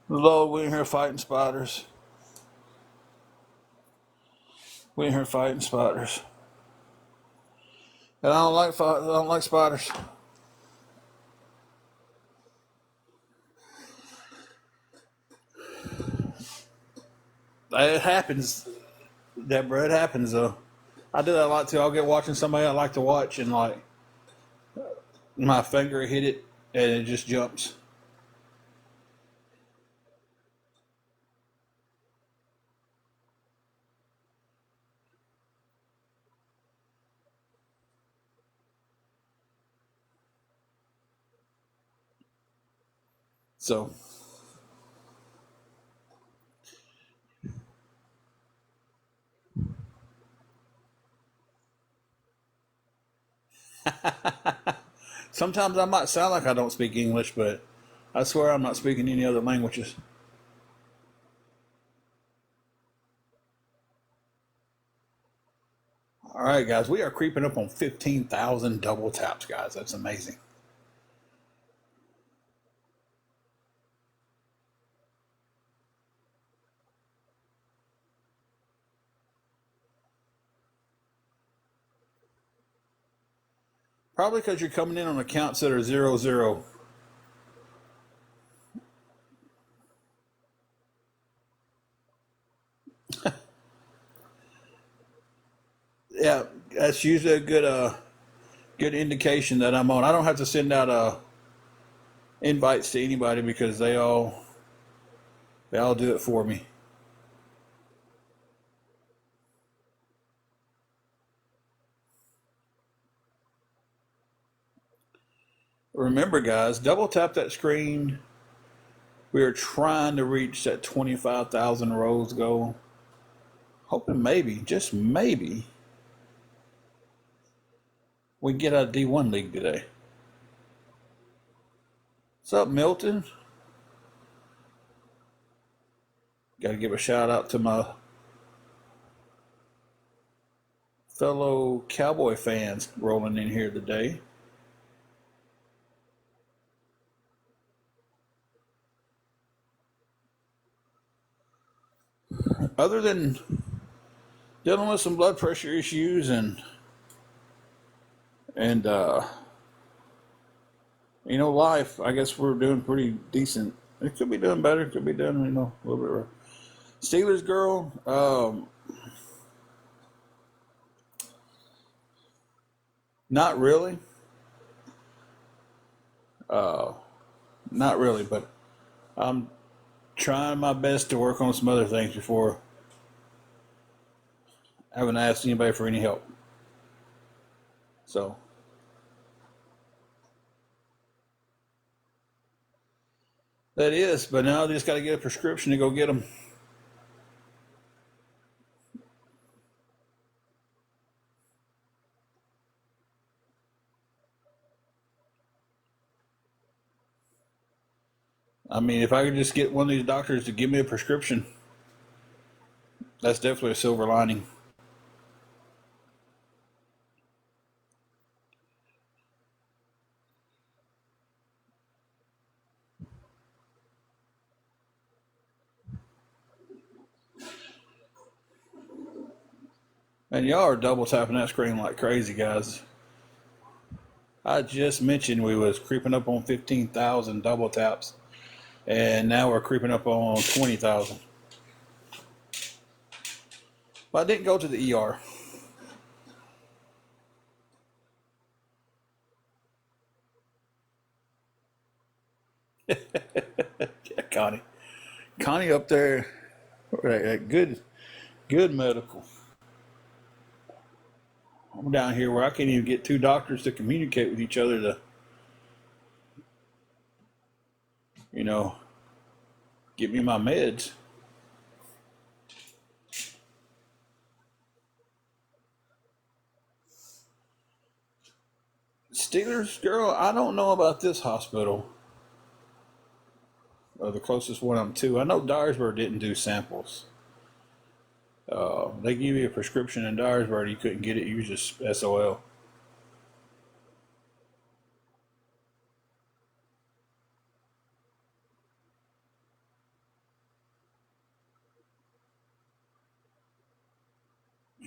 Lord, we in here fighting spiders. We in here fighting spiders. And I don't like spiders. It happens, Deborah. It happens though. I do that a lot too. I'll get watching somebody I like to watch, and like my finger hit it, and it just jumps. So sometimes I might sound like I don't speak English, but I swear I'm not speaking any other languages. All right, guys, we are creeping up on 15,000 double taps, guys. That's amazing. Probably because you're coming in on accounts that are 0, 0. Yeah, that's usually a good indication that I'm on. I don't have to send out invites to anybody because they all do it for me. Remember, guys, double tap that screen. We are trying to reach that 25,000 rows goal. Hoping maybe, just maybe, we can get out of D1 League today. What's up, Milton? Got to give a shout out to my fellow Cowboy fans rolling in here today. Other than dealing with some blood pressure issues and life, I guess we're doing pretty decent. It could be doing better. Could be doing a little bit rough. Steelers girl, not really, uh, not really, but I'm trying my best to work on some other things before I haven't asked anybody for any help. So that is, but now I just got to get a prescription to go get them. I mean, if I could just get one of these doctors to give me a prescription, that's definitely a silver lining. And y'all are double tapping that screen like crazy, guys. I just mentioned we was creeping up on 15,000 double taps, and now we're creeping up on 20,000. But I didn't go to the ER. Yeah, Connie. Connie up there, good, good medical. I'm down here where I can't even get two doctors to communicate with each other to, you know, get me my meds. Steelers, girl, I don't know about this hospital. The closest one I'm to. I know Dyersburg didn't do samples. They give you a prescription in Dyersburg, you couldn't get it. You was just SOL.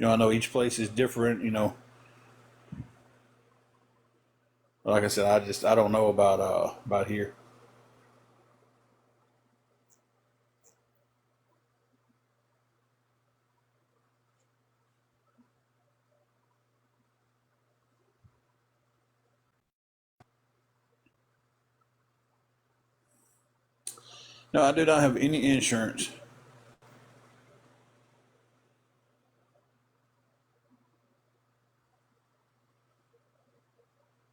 I know each place is different. Like I said, I don't know about here. No, I do not have any insurance.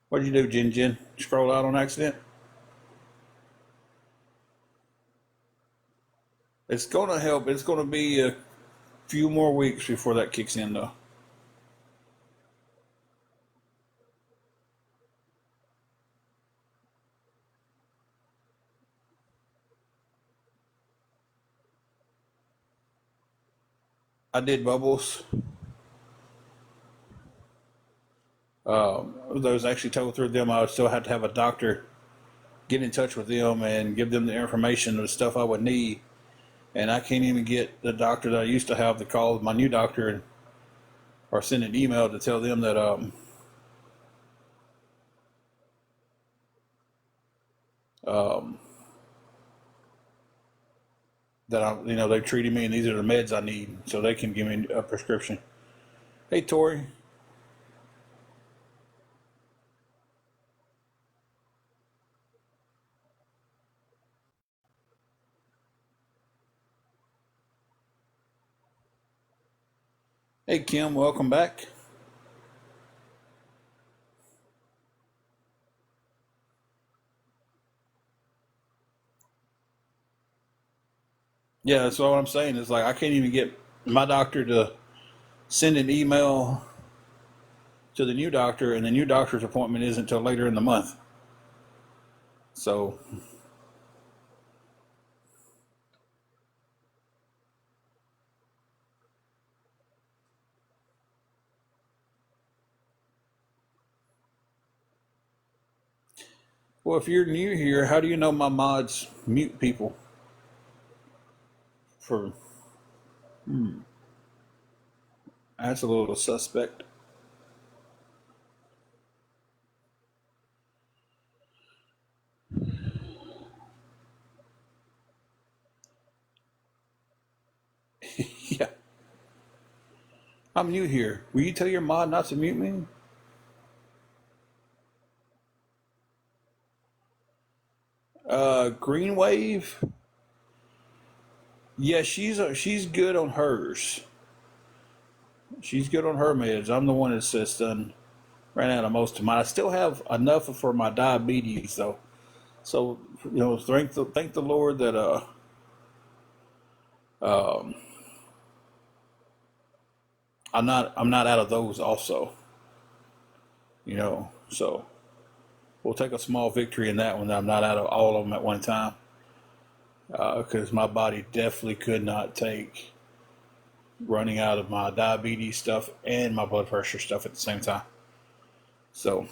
What did you do, Jin Jin? Scroll out on accident? It's going to help. It's going to be a few more weeks before that kicks in, though. I did bubbles. Those actually told through them I would still have to have a doctor get in touch with them and give them the information, the stuff I would need. And I can't even get the doctor that I used to have to call my new doctor or send an email to tell them that um, that they're treating me and these are the meds I need, so they can give me a prescription. Hey, Tori. Hey, Kim. Welcome back. Yeah, that's what I'm saying. It's like I can't even get my doctor to send an email to the new doctor, and the new doctor's appointment isn't until later in the month. So, well, if you're new here, how do you know my mods mute people? For That's a little suspect. Yeah, I'm new here. Will you tell your mod not to mute me? Green Wave. Yeah, she's good on hers. She's good on her meds. I'm the one that's done ran out of most of mine. I still have enough for my diabetes though. So thank the Lord that um, I'm not out of those also. So we'll take a small victory in that one. That I'm not out of all of them at one time. because my body definitely could not take running out of my diabetes stuff and my blood pressure stuff at the same time. So,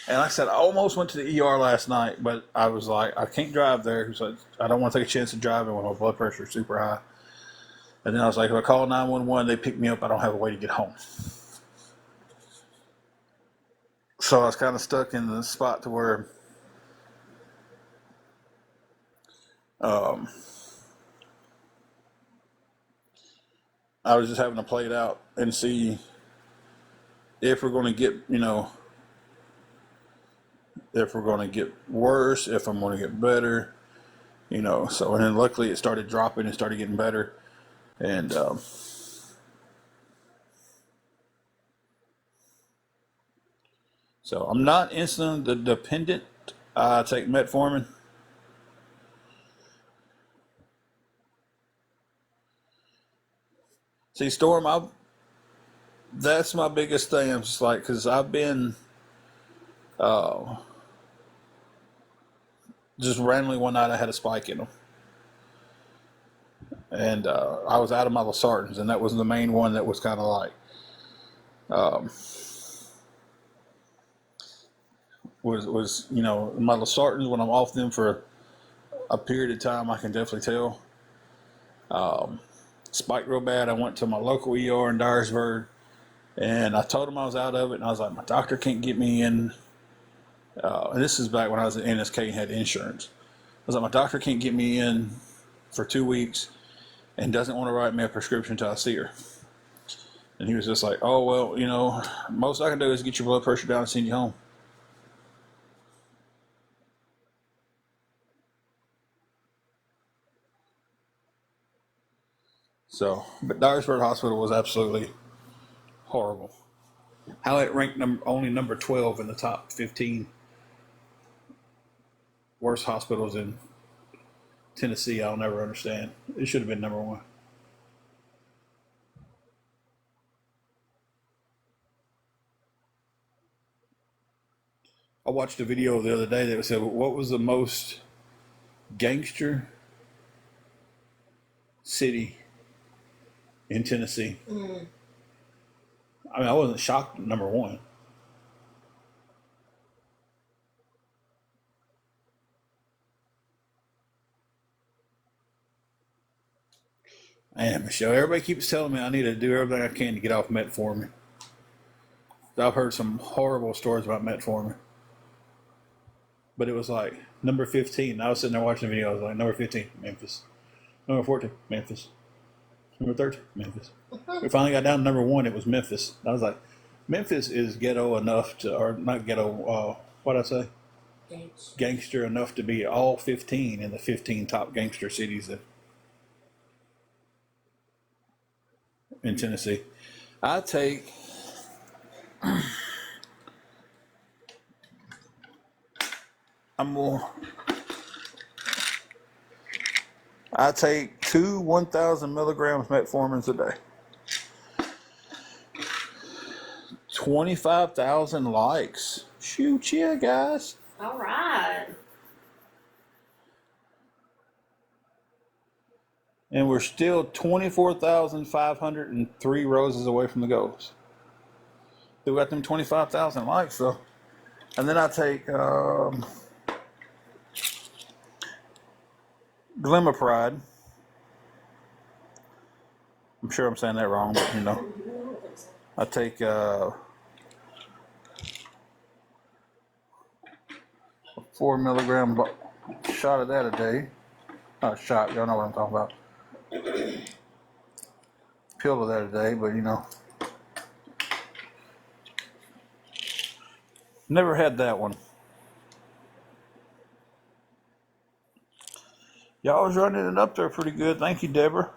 and like I said, I almost went to the ER last night, but I was like, I can't drive there, so I don't want to take a chance of driving when my blood pressure is super high. And then I was like, if I call 911, they pick me up, I don't have a way to get home. So I was kind of stuck in the spot to where I was just having to play it out and see if we're going to get, if we're going to get worse, if I'm going to get better, So, and then luckily it started dropping and started getting better. And so I'm not insulin dependent. I take metformin. See, Storm, that's my biggest thing. I'm just like, because I've been just randomly one night I had a spike in them. And I was out of my losartans, and that was the main one that was kind of like, my losartans, when I'm off them for a period of time, I can definitely tell. Spiked real bad. I went to my local ER in Dyersburg, and I told him I was out of it, and I was like, my doctor can't get me in. And this is back when I was at NSK and had insurance. I was like, my doctor can't get me in for 2 weeks and doesn't want to write me a prescription until I see her. And he was just like, oh, well, most I can do is get your blood pressure down and send you home. So, but Dyersburg Hospital was absolutely horrible. How it ranked only number 12 in the top 15 worst hospitals in Tennessee, I'll never understand. It should have been number 1. I watched a video the other day that said, what was the most gangster city in Tennessee? I mean, I wasn't shocked at number 1. Man, Michelle, everybody keeps telling me I need to do everything I can to get off metformin. I've heard some horrible stories about metformin. But it was like number 15. I was sitting there watching the video. I was like, number 15, Memphis. Number 14, Memphis. Number 13, Memphis. We finally got down to number 1. It was Memphis. I was like, Memphis is ghetto enough to, or not ghetto, what'd I say? Gangster enough to be all 15 in the 15 top gangster cities in Tennessee. I take I take 2 1,000 milligrams metformins a day. 25,000 likes. Shoot, yeah, guys. All right. And we're still 24,503 roses away from the goals. We got them 25,000 likes, though. And then I take Glimmerpride. I'm sure I'm saying that wrong, but I take 4 milligram shot of that a day. Not a shot, y'all know what I'm talking about. Pill of that a day, but never had that one. Y'all was running it up there pretty good. Thank you, Deborah.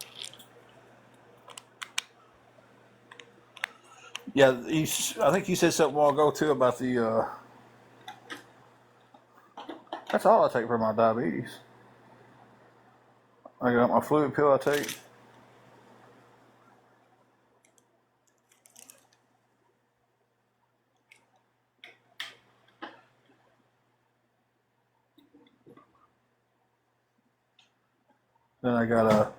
Yeah, I think you said something a while ago too about the. That's all I take for my diabetes. I got my fluid pill I take. Then I got a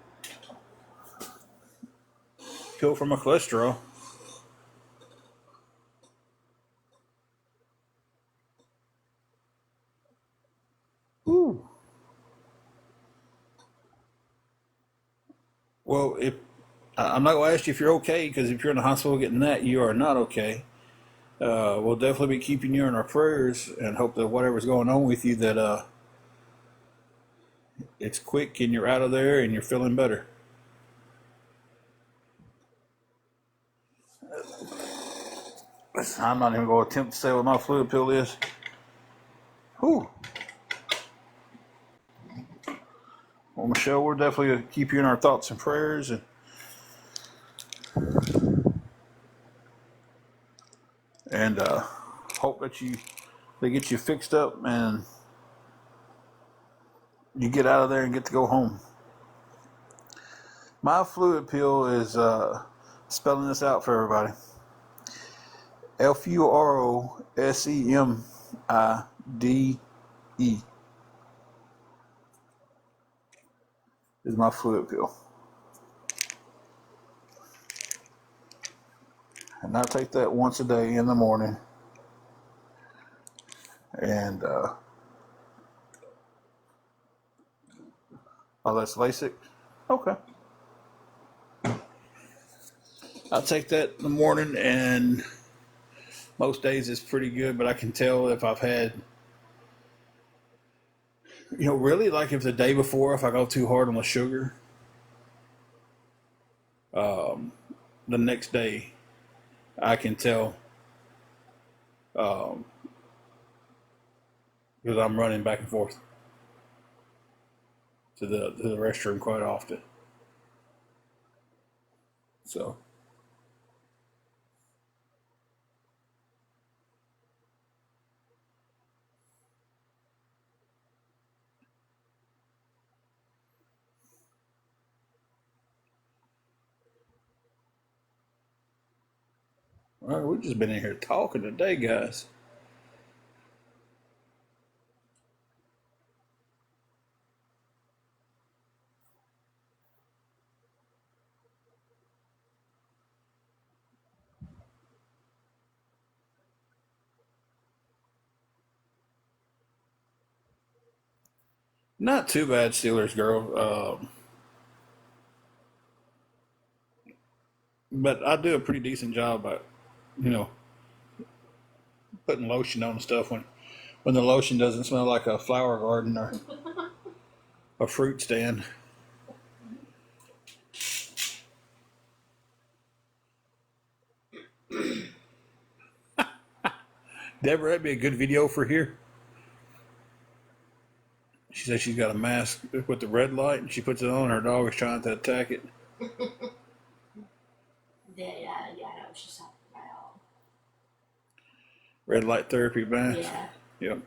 pill for my cholesterol. Ooh. Well, if I'm not gonna ask you if you're okay, because if you're in the hospital getting that, you are not okay. We'll definitely be keeping you in our prayers and hope that whatever's going on with you, that it's quick and you're out of there and you're feeling better. I'm not even going to attempt to say what my fluid pill is. Whew. Well, Michelle, we'll definitely keep you in our thoughts and prayers, and hope that they get you fixed up and you get out of there and get to go home. My fluid pill is spelling this out for everybody. FUROSEMIDE is my fluid pill. And I take that once a day in the morning. And, oh, that's LASIK? Okay. I take that in the morning, and most days it's pretty good, but I can tell if I've had, really, like if the day before, if I go too hard on the sugar, the next day I can tell, because I'm running back and forth to the restroom quite often. So, all right, we've just been in here talking today, guys. Not too bad, Steelers girl. But I do a pretty decent job at, you know, putting lotion on stuff when the lotion doesn't smell like a flower garden or a fruit stand. Deborah, that'd be a good video for here. She says she's got a mask with the red light, and she puts it on. Her dog is trying to attack it. Yeah, I know what she's talking about. Red light therapy mask. Yeah. Yep.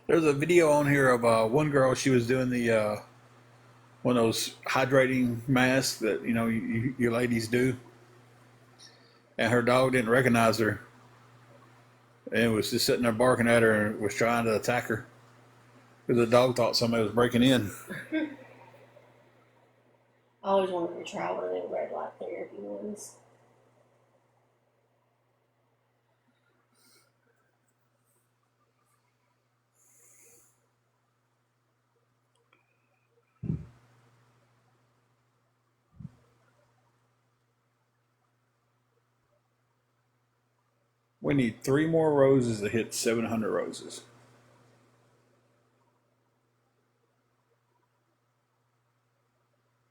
There's a video on here of one girl. She was doing the one of those hydrating masks that you ladies do, and her dog didn't recognize her, and was just sitting there barking at her and was trying to attack her because the dog thought somebody was breaking in. I always wanted to try one of them red light therapy ones. We need 3 more roses to hit 700 roses.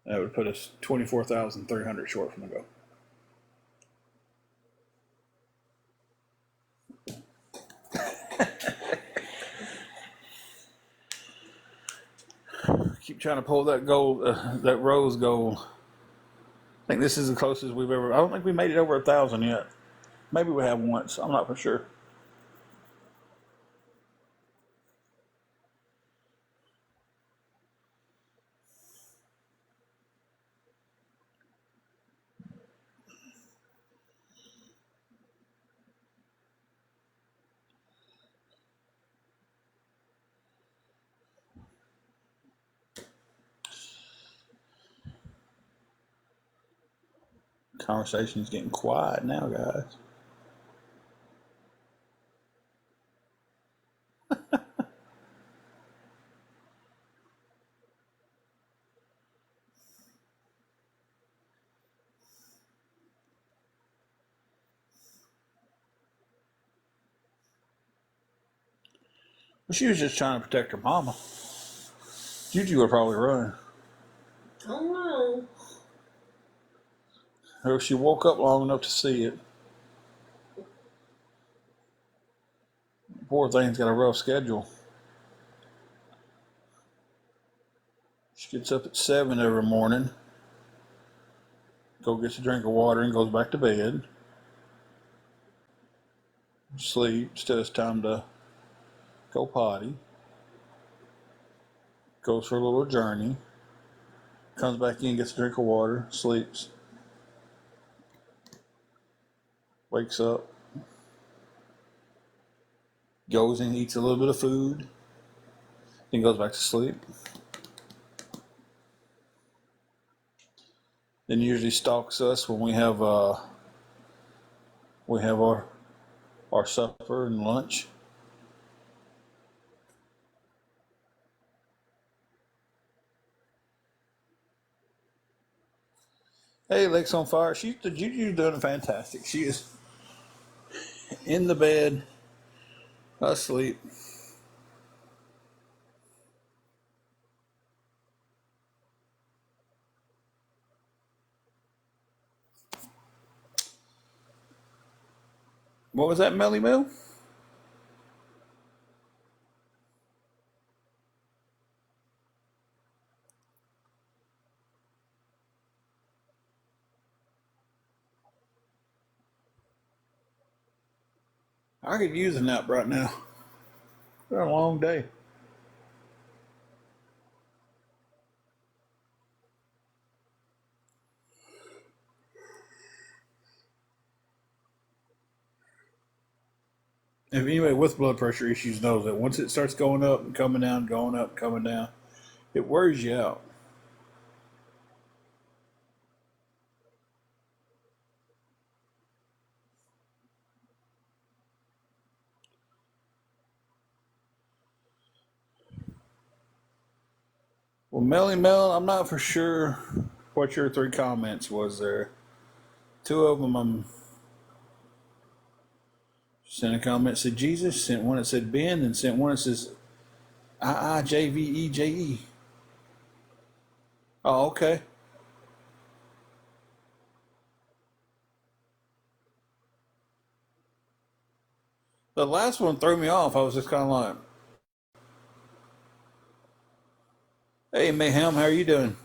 That would put us 24,300 short from the goal. Keep trying to pull that goal, that rose goal. I think this is the closest we've ever. I don't think we made it over 1,000 yet. Maybe we have once. I'm not for sure. Conversation's getting quiet now, guys. Well, she was just trying to protect her mama. Juju would probably run. Oh no. Or she woke up long enough to see it. Poor thing's got a rough schedule. She gets up at 7 every morning, go gets a drink of water, and goes back to bed. Sleeps till it's time to go potty. Goes for a little journey. Comes back in, gets a drink of water, sleeps. Wakes up. Goes and eats a little bit of food. Then goes back to sleep. Then usually stalks us when we have our supper and lunch. Hey, Lake's on fire. Juju's doing fantastic. She is in the bed, asleep. What was that, Melly Mel? I could use a nap right now. It's been a long day. If anybody with blood pressure issues knows that once it starts going up and coming down, going up, coming down, it wears you out. Well, Melly Mel, I'm not for sure what your 3 comments was there. 2 of them, sent a comment that said Jesus, sent one that said Ben, and sent one that says IIJVEJE. Oh, okay. The last one threw me off. I was just kind of like, hey, Mayhem, how are you doing?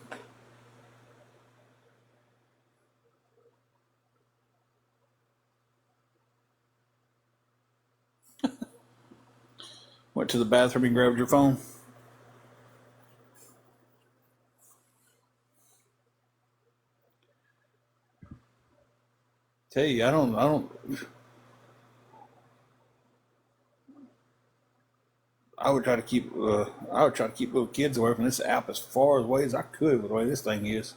Went to the bathroom and grabbed your phone. Tell you, I would try to keep, little kids away from this app as far away as I could with the way this thing is.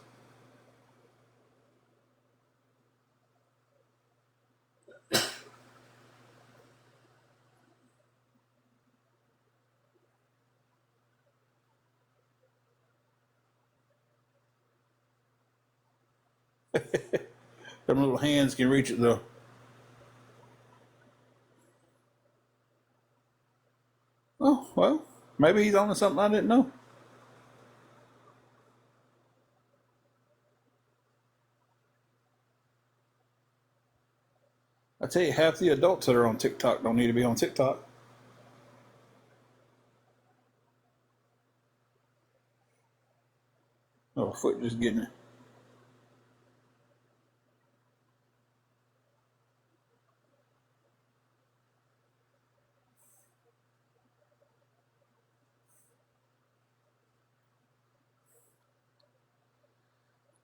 Them little hands can reach it though. Oh, well, maybe he's on to something I didn't know. I tell you, half the adults that are on TikTok don't need to be on TikTok. Oh, foot just getting it.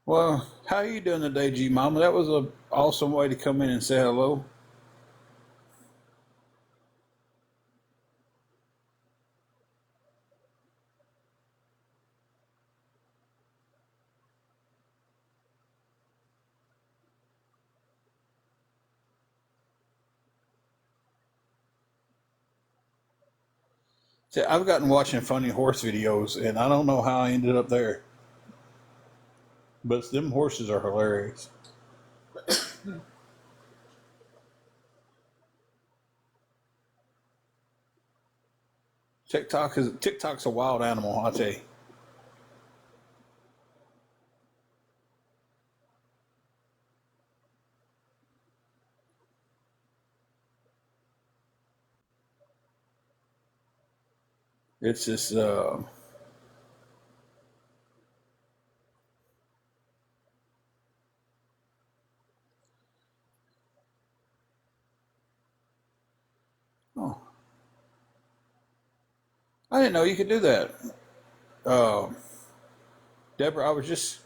Well, how you doing today, G Mama? That was a awesome way to come in and say hello. See, I've gotten watching funny horse videos, and I don't know how I ended up there. But them horses are hilarious. TikTok's a wild animal, I tell you. It's just oh, I didn't know you could do that. Uh, Deborah, I was just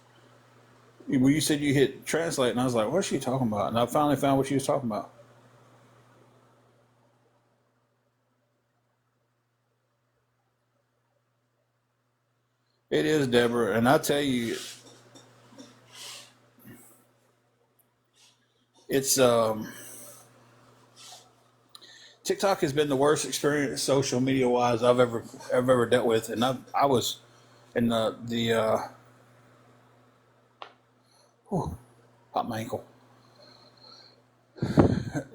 when you said you hit translate, and I was like, "What's she talking about?" And I finally found what she was talking about. It is Deborah, and I tell you, it's TikTok has been the worst experience social media wise I've ever dealt with, and I was in the whew, pop my ankle.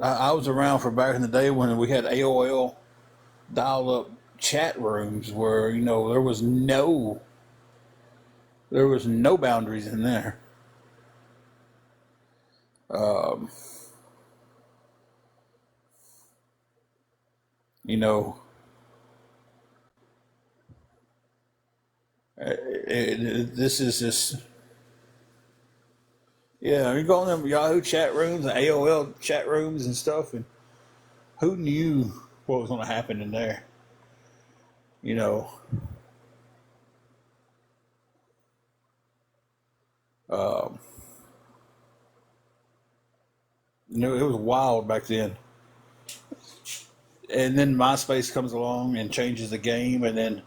I was around for back in the day when we had AOL dial up chat rooms where there was no boundaries in there. Um, you know, this is just yeah. You go in them Yahoo chat rooms and AOL chat rooms and stuff, and who knew what was going to happen in there? You know, um, it was wild back then. And then MySpace comes along and changes the game, and then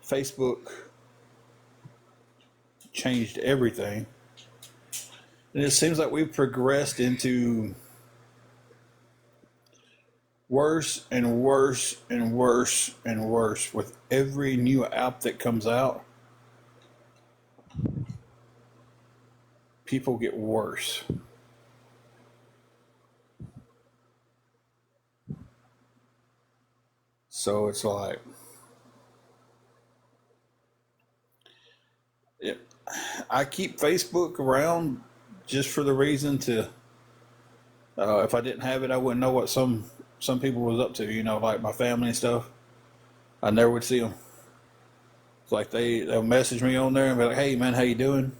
Facebook changed everything. And it seems like we've progressed into worse and worse and worse and worse with every new app that comes out. People get worse. So it's like, it, I keep Facebook around just for the reason to, if I didn't have it, I wouldn't know what some people was up to. Like my family and stuff. I never would see them. It's like they'll message me on there and be like, "Hey man, how you doing?"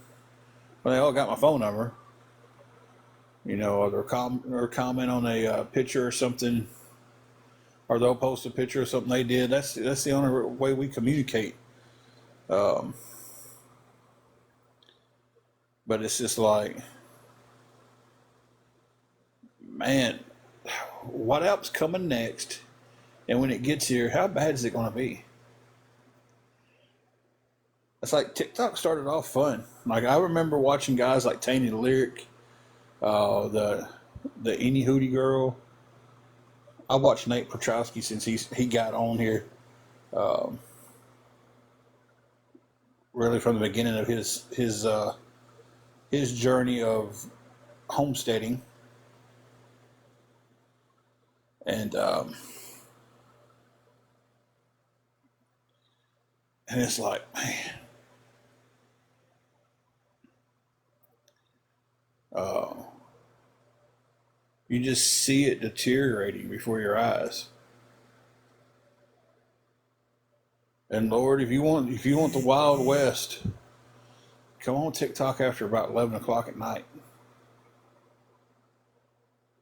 Well, they all got my phone number. Or or comment on a picture or something, or they'll post a picture of something they did. That's the only way we communicate. Um, but it's just like, man, what app's coming next? And when it gets here, how bad is it going to be? It's like TikTok started off fun. Like I remember watching guys like Tainted Lyric, the Any Hootie Girl. I watched Nate Petrowski since he got on here, um, really from the beginning of his journey of homesteading, and and it's like, man, uh, you just see it deteriorating before your eyes. And Lord, if you want the Wild West, come on TikTok after about 11 o'clock at night.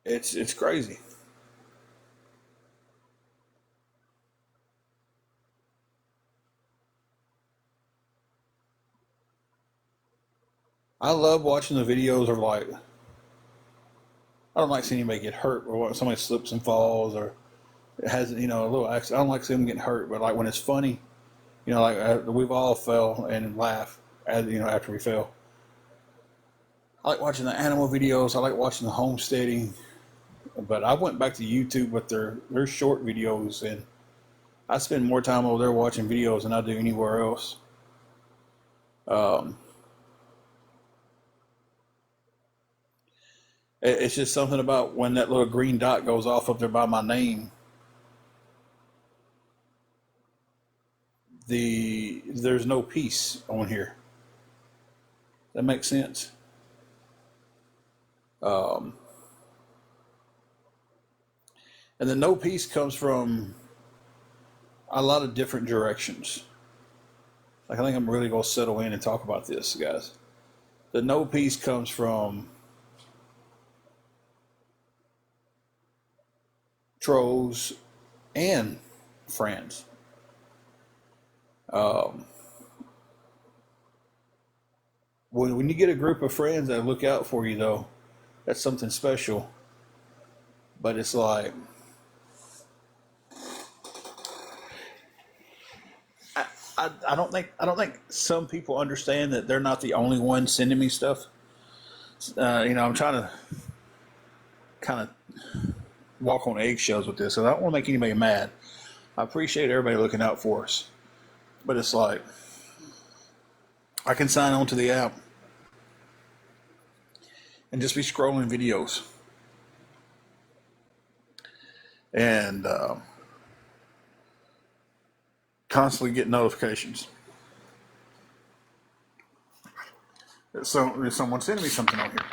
It's crazy. I love watching the videos of like I don't like seeing anybody get hurt or when somebody slips and falls or it has a little accident. I don't like seeing them getting hurt, but like when it's funny, like we've all fell and laugh after we fell. I like watching the animal videos. I like watching the homesteading. But I went back to YouTube with their short videos, and I spend more time over there watching videos than I do anywhere else. Um, it's just something about when that little green dot goes off up there by my name. There's no peace on here. That makes sense. Um, and the no peace comes from a lot of different directions. Like, I think I'm really going to settle in and talk about this, guys. The no peace comes from trolls and friends. Um, when you get a group of friends that look out for you, though, that's something special. But it's like, I don't think some people understand that they're not the only ones sending me stuff. I'm trying to kind of walk on eggshells with this, and I don't want to make anybody mad. I appreciate everybody looking out for us, but it's like, I can sign on to the app and just be scrolling videos, and constantly get notifications. So there's someone sending me something on here,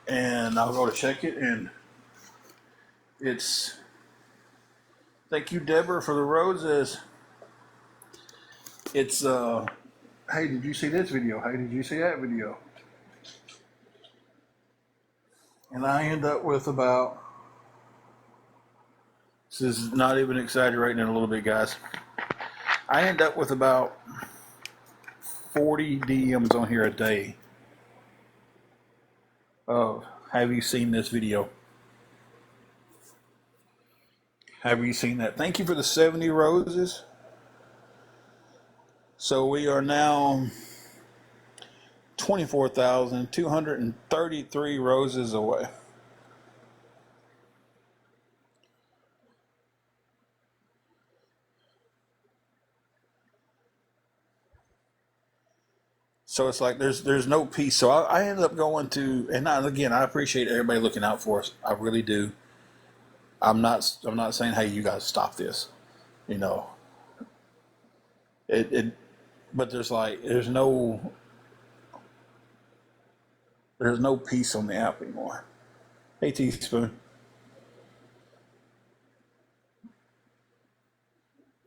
and I'll go to check it, and it's, thank you, Deborah, for the roses. It's hey, did you see this video? Hey, did you see that video? And I end up with about, this is not even exaggerating it a little bit, guys, I end up with about 40 DMs on here a day of, have you seen this video? Have you seen that? Thank you for the 70 roses. So we are now 24,233 roses away. So it's like there's no peace. So I ended up going to, and again, I appreciate everybody looking out for us. I really do. I'm not saying, hey, you guys stop this. You know, it but there's no peace on the app anymore. Hey, Teaspoon.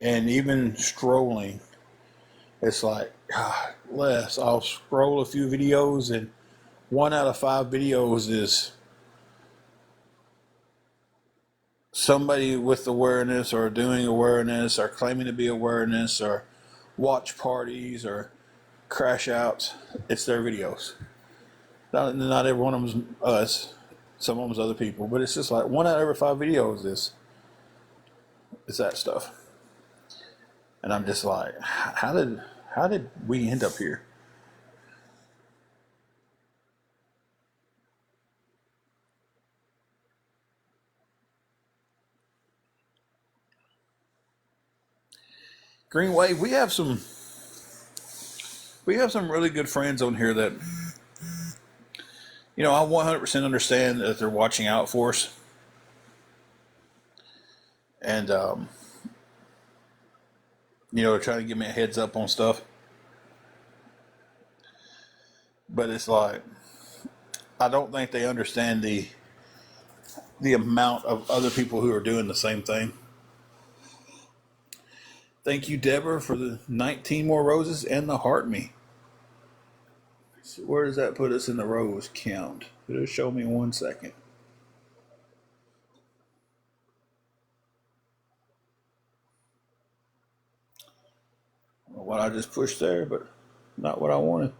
And even strolling, it's like, God, I'll scroll a few videos, and 1 out of 5 videos is somebody with awareness or doing awareness or claiming to be awareness or watch parties or crash outs. It's their videos. Not every one of them's us. Some of them's other people. But it's just like 1 out of every 5 videos is that stuff. And I'm just like, how did we end up here? Green Wave, we have some really good friends on here that, I 100% understand that they're watching out for us. And, trying to give me a heads up on stuff. But it's like, I don't think they understand the amount of other people who are doing the same thing. Thank you, Deborah, for the 19 more roses and the heart me. So where does that put us in the rose count? It'll show me 1 second. What I just pushed there, but not what I wanted.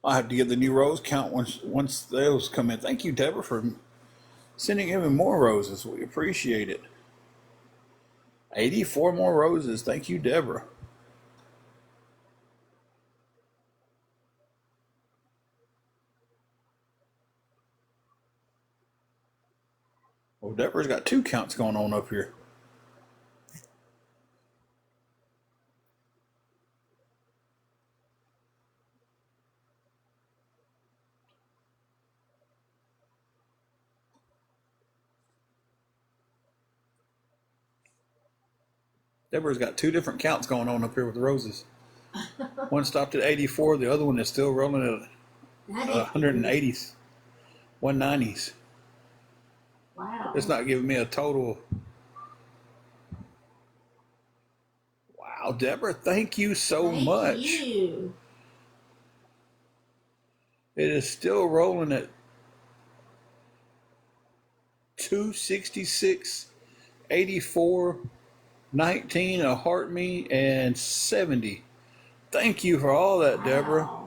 I have to get the new rose count once those come in. Thank you, Deborah, for sending even more roses. We appreciate it. 84 more roses. Thank you, Deborah. Well, Deborah's got 2 counts going on up here. Deborah's got 2 different counts going on up here with the roses. One stopped at 84. The other one is still rolling at 180s, 190s. Wow. It's not giving me a total. Wow, Deborah, thank you so much. Thank you. It is still rolling at 266, 84, 19, a heart me, and 70. Thank you for all that, Deborah. Wow.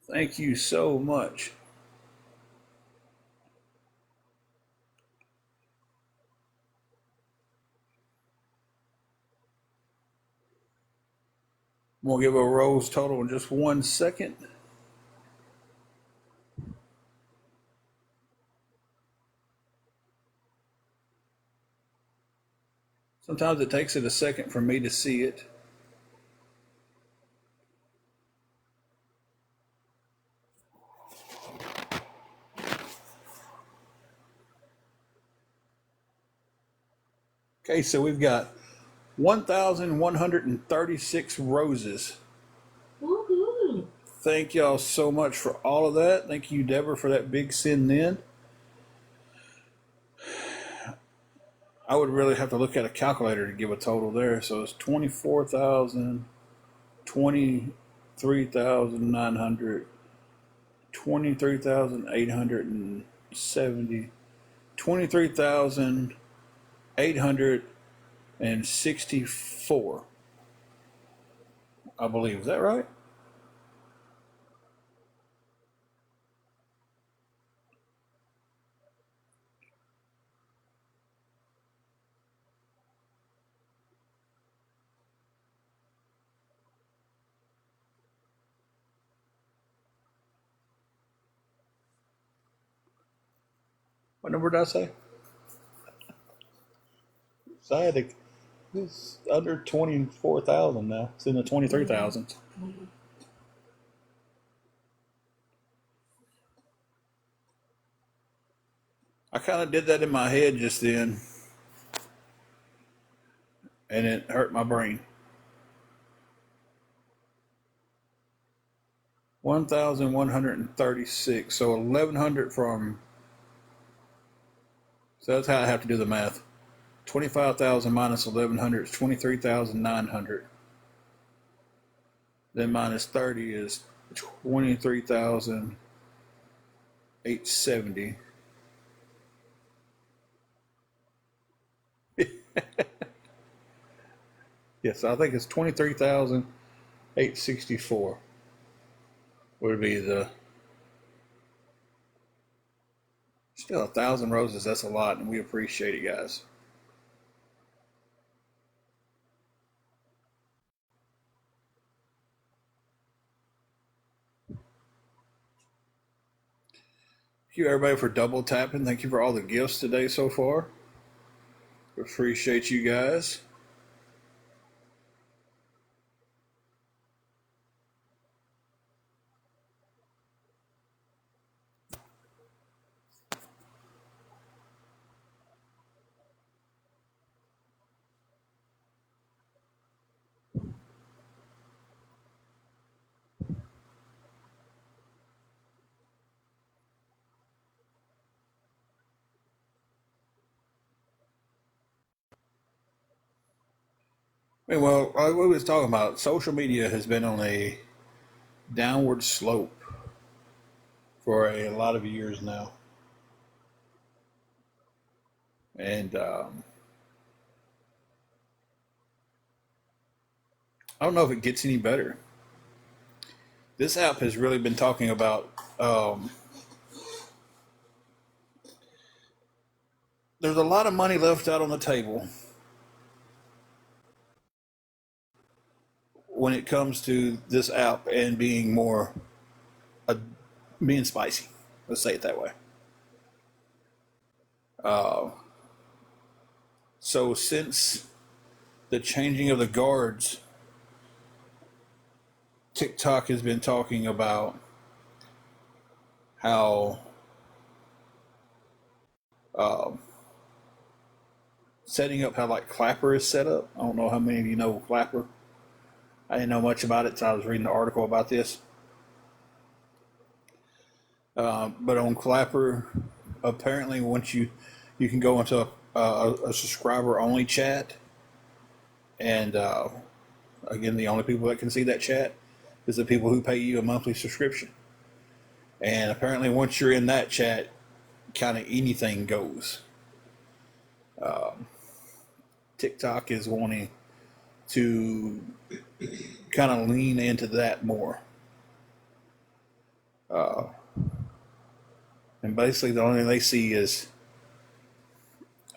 Thank you so much. I'm going to give a rose total in just 1 second. Sometimes it takes it a second for me to see it. Okay, so we've got 1,136 roses. Woohoo. Thank y'all so much for all of that. Thank you, Deborah, for that big send in. I would really have to look at a calculator to give a total there. So it's 24,000, 23,900, 23,870, 23,864. I believe. Is that right? What number did I say? So I had to, it's under 24,000 now. It's in the 23,000s. I kind of did that in my head just then, and it hurt my brain. 1,136. So 1,100 from. So that's how I have to do the math. 25,000 minus 1,100 is 23,900. Then minus 30 is 23,870. Yes, I think it's 23,864 would be the. Still 1,000 roses. That's a lot, and we appreciate it, guys. Thank you, everybody, for double tapping. Thank you for all the gifts today so far. Appreciate you guys. Well, like we was talking about, social media has been on a downward slope for a lot of years now. And I don't know if it gets any better. This app has really been talking about. There's a lot of money left out on the table when it comes to this app and being more, uh, being spicy. Let's say it that way. So since the changing of the guards, TikTok has been talking about how setting up how like Clapper is set up. I don't know how many of you know Clapper. I didn't know much about it until I was reading an article about this. But on Clapper, apparently once you can go into a subscriber only chat, and again the only people that can see that chat is the people who pay you a monthly subscription. And apparently once you're in that chat, kind of anything goes. TikTok is wanting to kind of lean into that more. And basically, the only thing they see is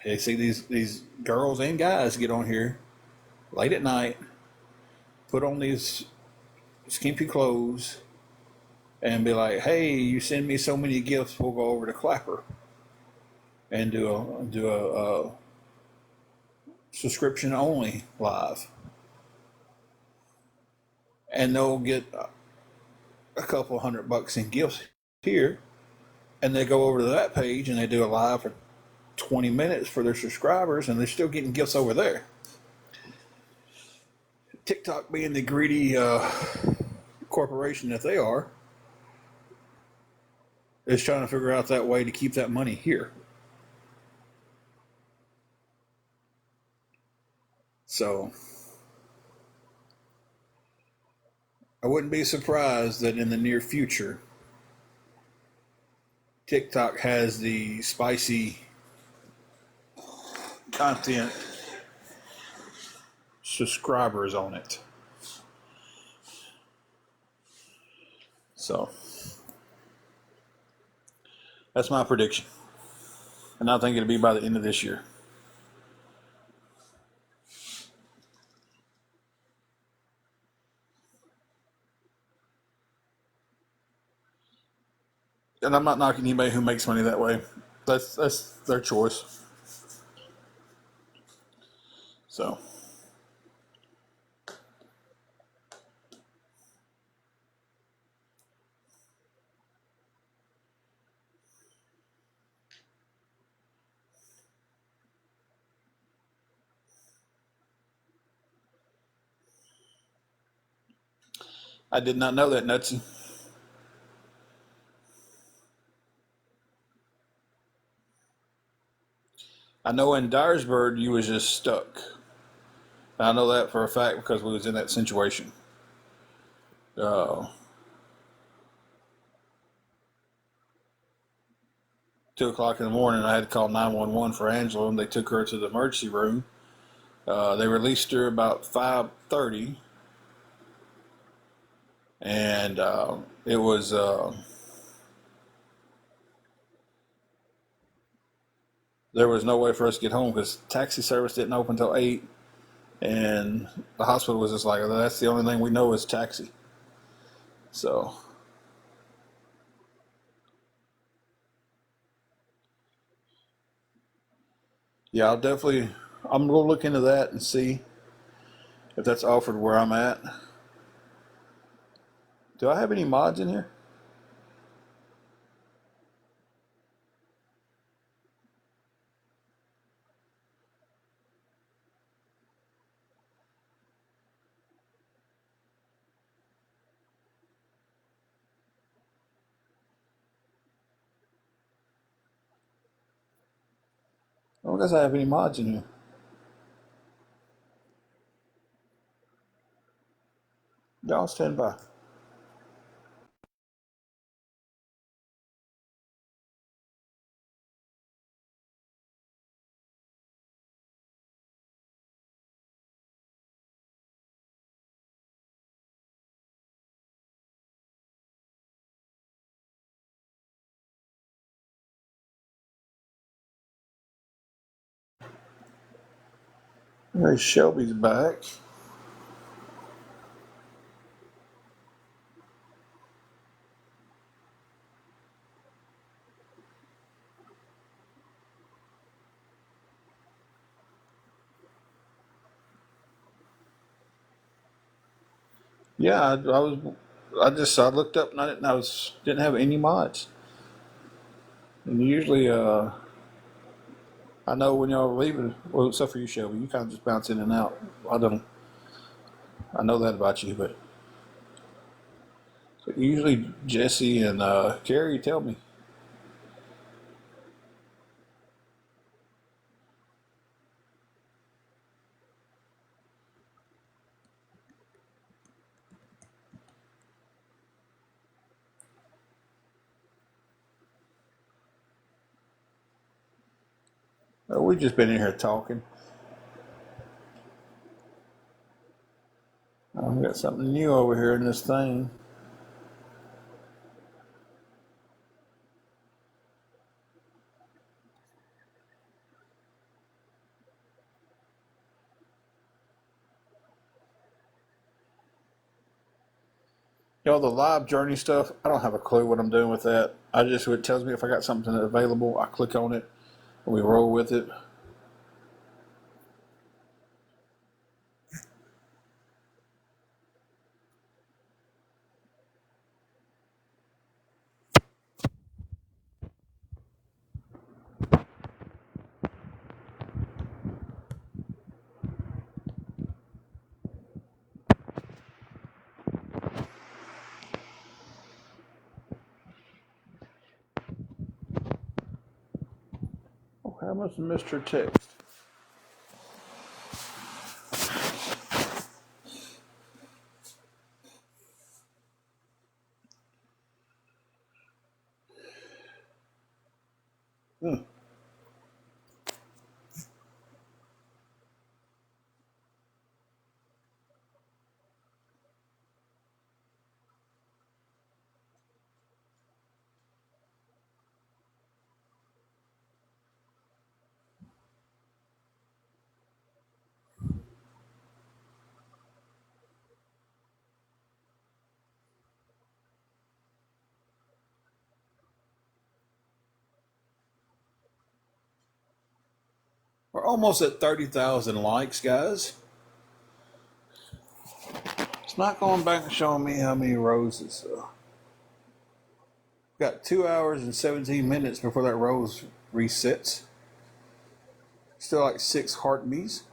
they see these girls and guys get on here late at night, put on these skimpy clothes, and be like, "Hey, you send me so many gifts, we'll go over to Clapper and do a subscription only live, and they'll get a couple $100 in gifts here, and they go over to that page and they do a live for 20 minutes for their subscribers, and they're still getting gifts over there." TikTok, being the greedy corporation that they are, is trying to figure out that way to keep that money here. So I wouldn't be surprised that in the near future, TikTok has the spicy content subscribers on it. So that's my prediction. And I think it'll be by the end of this year. And I'm not knocking anybody who makes money that way. That's their choice. So I did not know that, Nutsy. I know in Dyersburg you was just stuck. I know that for a fact because we was in that situation. Uh, 2 o'clock in the morning, I had to call 911 for Angela, and they took her to the emergency room. They released her about 5:30, and it was there was no way for us to get home because taxi service didn't open until 8, and the hospital was just like, that's the only thing we know is taxi. So yeah, I'm gonna look into that and see if that's offered where I'm at. Do I have any mods in here? I don't guess I have any mods in here. Y'all stand by. Hey, Shelby's back. Yeah, I was. I looked up and didn't have any mods. And usually, I know when y'all are leaving. Well, except for you, Shelby, you kind of just bounce in and out. I don't. I know that about you, but usually Jesse and Carrie tell me. We just been in here talking. We got something new over here in this thing. Y'all, the live journey stuff, I don't have a clue what I'm doing with that. It tells me if I got something available, I click on it and we roll with it. Okay, I must have missed her text. Hmm. We're almost at 30,000 likes, guys. It's not going back and showing me how many roses. Got 2 hours and 17 minutes before that rose resets. Still like 6 heartbeats.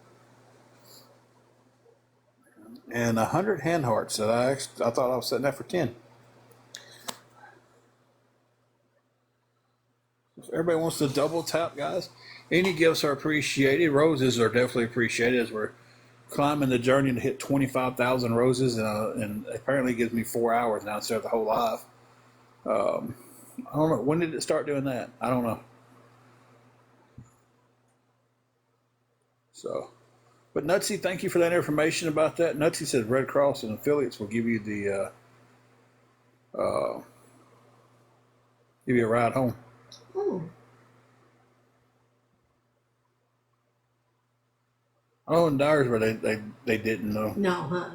And 100 hand hearts that I thought I was setting that for 10. If everybody wants to double tap, guys, any gifts are appreciated. Roses are definitely appreciated as we're climbing the journey to hit 25,000 roses, and apparently it gives me 4 hours now instead of the whole life. I don't know. When did it start doing that? I don't know. So, but Nutsy, thank you for that information about that. Nutsy says Red Cross and affiliates will give you a ride home. Oh. Oh, in Dyersburg, they didn't know. No, huh?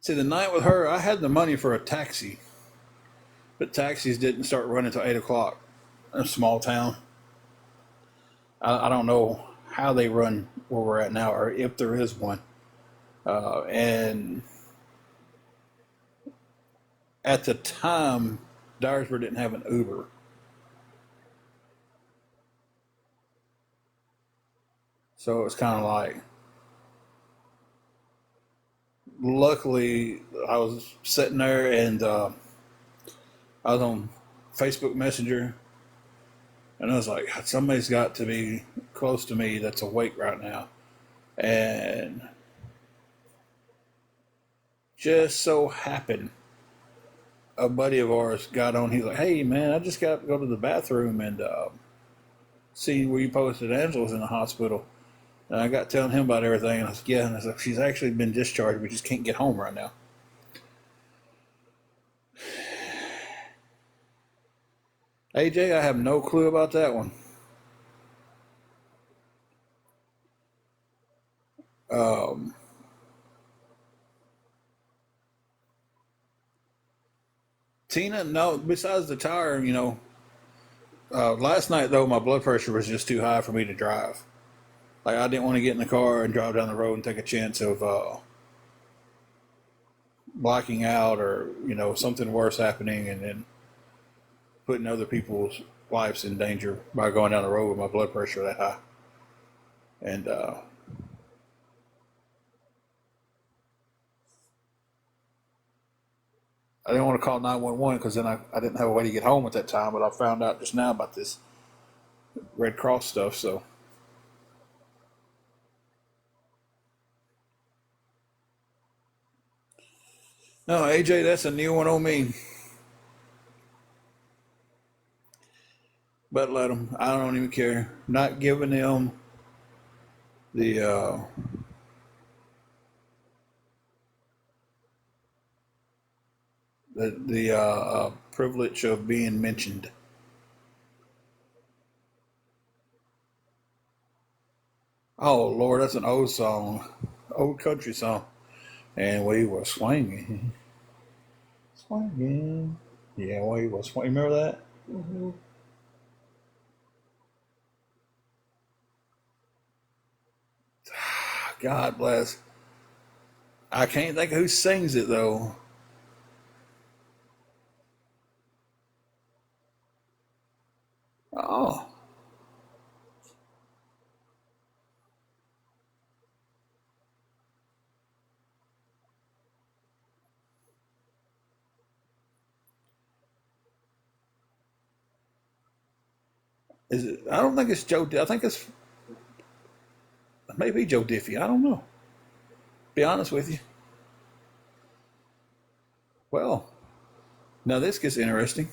See, the night with her, I had the money for a taxi, but taxis didn't start running until 8 o'clock in a small town. I don't know how they run where we're at now, or if there is one. And at the time, Dyersburg didn't have an Uber. So it was kind of like, luckily, I was sitting there and I was on Facebook Messenger, and I was like, somebody's got to be close to me that's awake right now. And just so happened, a buddy of ours got on. He's like, hey, man, I just got to go to the bathroom and see where you posted Angela's in the hospital. And I got telling him about everything, and I said, yeah, and I said, she's actually been discharged. We just can't get home right now. AJ, I have no clue about that one. Um, Tina, no, besides the tire, last night, though, my blood pressure was just too high for me to drive. Like, I didn't want to get in the car and drive down the road and take a chance of blacking out or, something worse happening and then putting other people's lives in danger by going down the road with my blood pressure that high. And I didn't want to call 911 because then I didn't have a way to get home at that time, but I found out just now about this Red Cross stuff, so. No, AJ, that's a new one on me. But let them. I don't even care. Not giving them the privilege of being mentioned. Oh Lord, that's an old song, old country song. And we were swinging, swinging. Yeah, we were swinging. Remember that? Mm-hmm. God bless. I can't think of who sings it though. Oh, is it? I don't think it's Joe. I think it's maybe Joe Diffie. I don't know. Be honest with you. Well, now this gets interesting.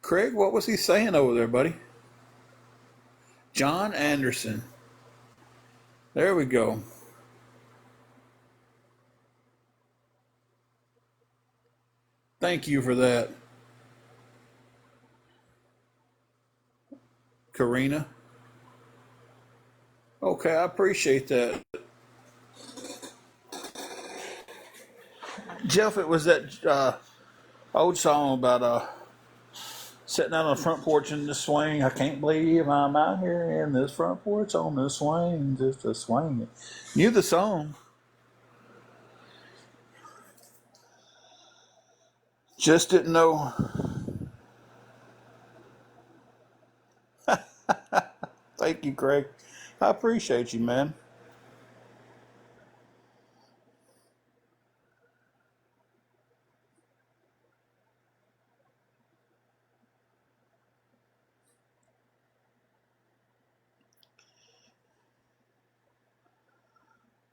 Craig, what was he saying over there, buddy? John Anderson. There we go. Thank you for that, Karina. Okay, I appreciate that. Jeff, it was that old song about sitting out on the front porch in the swing. I can't believe I'm out here in this front porch on the swing, just a swing. Knew the song, just didn't know. Thank you, Craig. I appreciate you, man.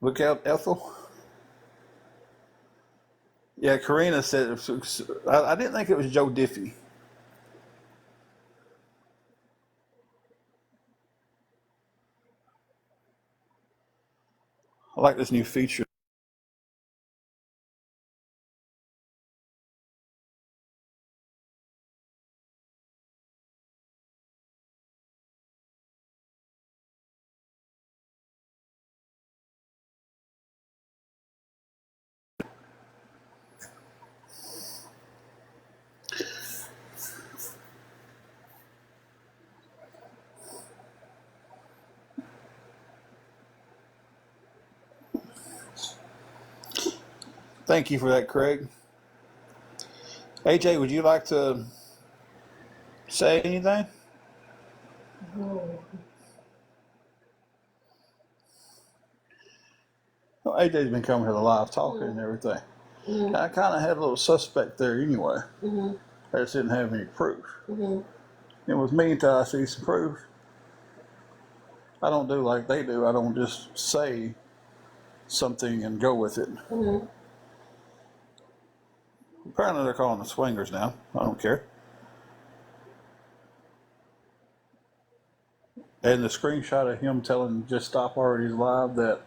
Look out, Ethel. Yeah, Karina said. I didn't think it was Joe Diffie. I like this new feature. Thank you for that, Craig. AJ, would you like to say anything? Oh. Well, AJ's been coming here a lot, talking and everything. Mm-hmm. I kind of had a little suspect there anyway. Mm-hmm. I just didn't have any proof. Mm-hmm. It was me until I see some proof. I don't do like they do. I don't just say something and go with it. Mm-hmm. Apparently they're calling the swingers now. I don't care. And the screenshot of him telling just stop already is live that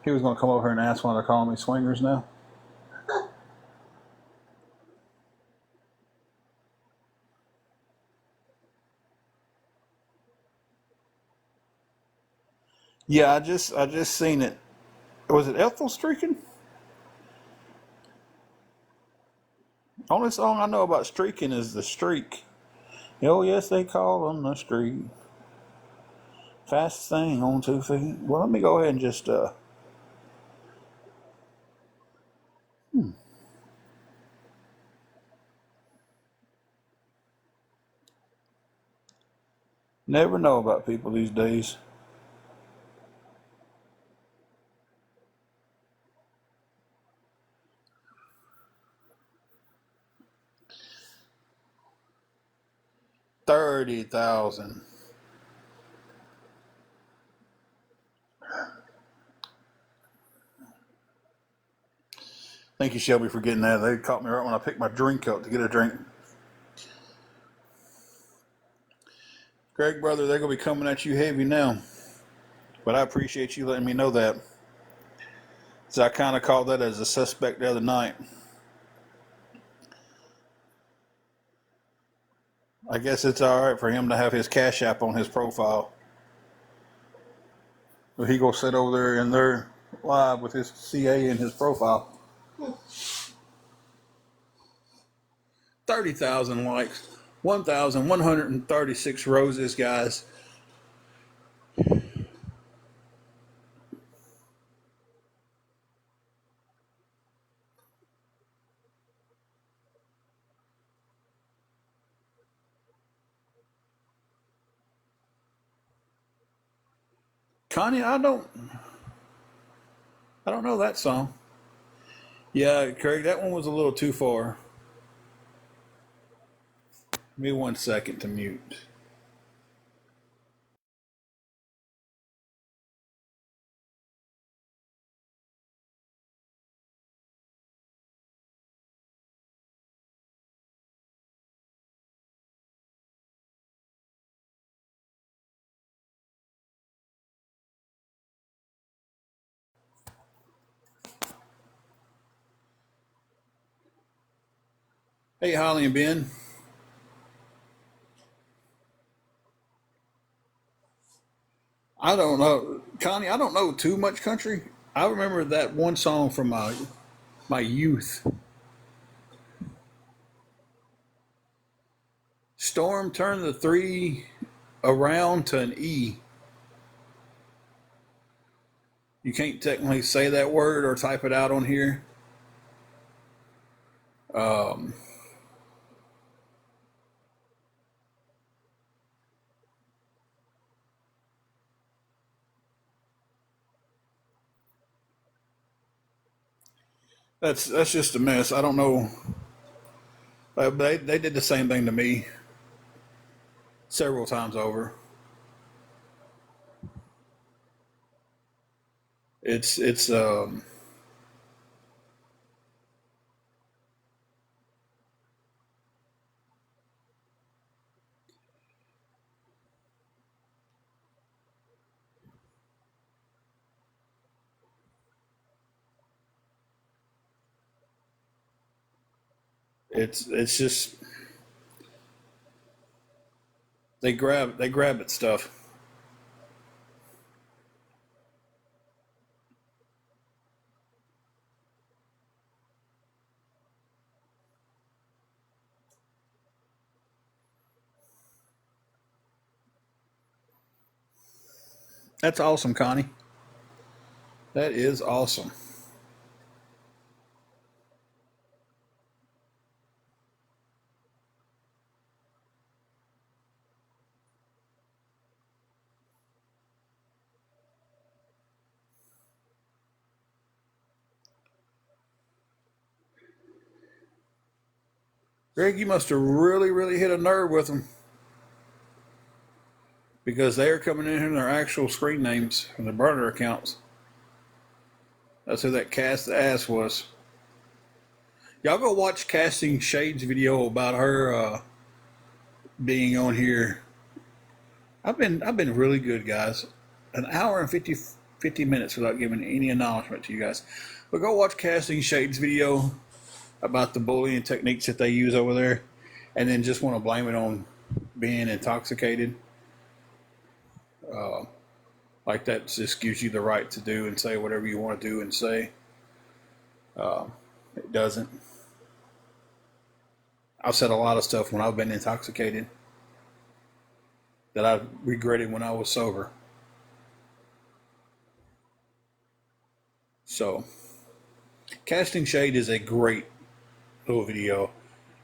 he was going to come over here and ask why they're calling me swingers now. Yeah, I just seen it. Was it Ethel streaking? Only song I know about streaking is The Streak. Oh yes, they call them the streak. Fastest thing on 2 feet. Well, let me go ahead and just never know about people these days. $30,000. Thank you, Shelby, for getting that. They caught me right when I picked my drink up to get a drink. Greg, brother, they're going to be coming at you heavy now. But I appreciate you letting me know that. So I kind of called that as a suspect the other night. I guess it's all right for him to have his Cash App on his profile. But he go sit over there in there live with his CA in his profile. 30,000 likes. 1,136 roses, guys. Connie, I don't know that song. Yeah, Craig, that one was a little too far. Give me 1 second to mute. Hey, Holly and Ben. I don't know, Connie. I don't know too much country. I remember that one song from my youth. Storm turned the 3 around to an E. You can't technically say that word or type it out on here. Um, that's just a mess. I don't know. They did the same thing to me several times over. It's it's just they grab at stuff. That's awesome, Connie. That is awesome. Greg, you must have really hit a nerve with them because they are coming in their actual screen names from the burner accounts. That's who that cast ass was. Y'all go watch Casting Shade's video about her being on here. I've been really good, guys. An hour and 50 minutes without giving any acknowledgement to you guys. But go watch Casting Shade's video about the bullying techniques that they use over there, and then just want to blame it on being intoxicated. Like that just gives you the right to do and say whatever you want to do and say. It doesn't. I've said a lot of stuff when I've been intoxicated that I regretted when I was sober. So, Casting Shade is a great little video.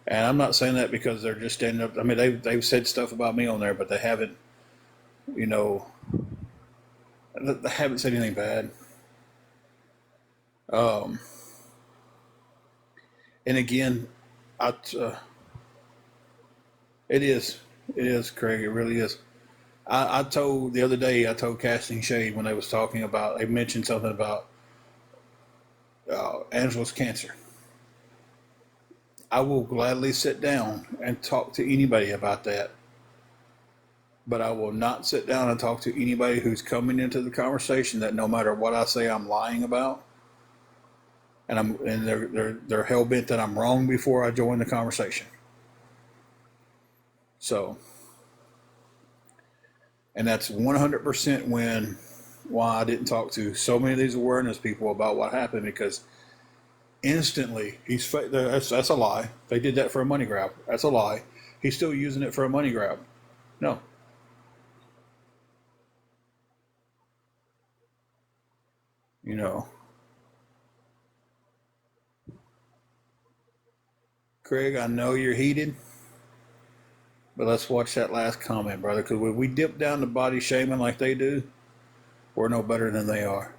And I'm not saying that because they're just standing up. I mean, they've said stuff about me on there, but they haven't, you know, they haven't said anything bad. And again, I, it is, Craig. It really is. I told the other day, I told Casting Shade when they was talking about, they mentioned something about Angela's cancer. I will gladly sit down and talk to anybody about that. But I will not sit down and talk to anybody who's coming into the conversation that no matter what I say, I'm lying about, and they're hell bent that I'm wrong before I join the conversation. So, and that's 100% why I didn't talk to so many of these awareness people about what happened, because instantly that's a lie. They did that for a money grab. That's a lie. He's still using it for a money grab. No. You know, Craig, I know you're heated, but let's watch that last comment, brother, because when we dip down to body shaming like they do, we're no better than they are.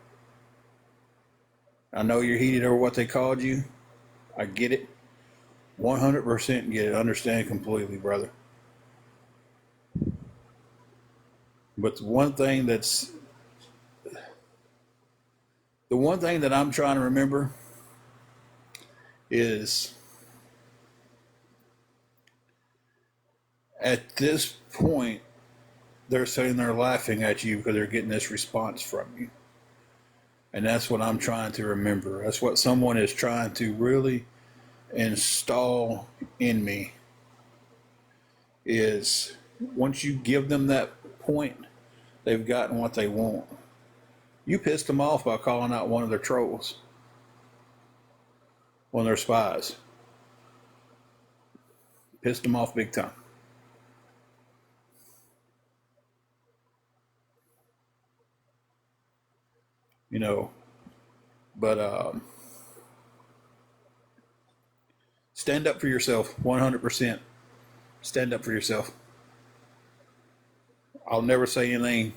I know you're heated over what they called you. I get it. 100% get it. Understand completely, brother. But the one thing that I'm trying to remember is at this point, they're saying they're laughing at you because they're getting this response from you. And that's what I'm trying to remember. That's what someone is trying to really install in me, is once you give them that point, they've gotten what they want. You pissed them off by calling out one of their trolls, one of their spies. Pissed them off big time. You know, but stand up for yourself, 100%. Stand up for yourself. I'll never say anything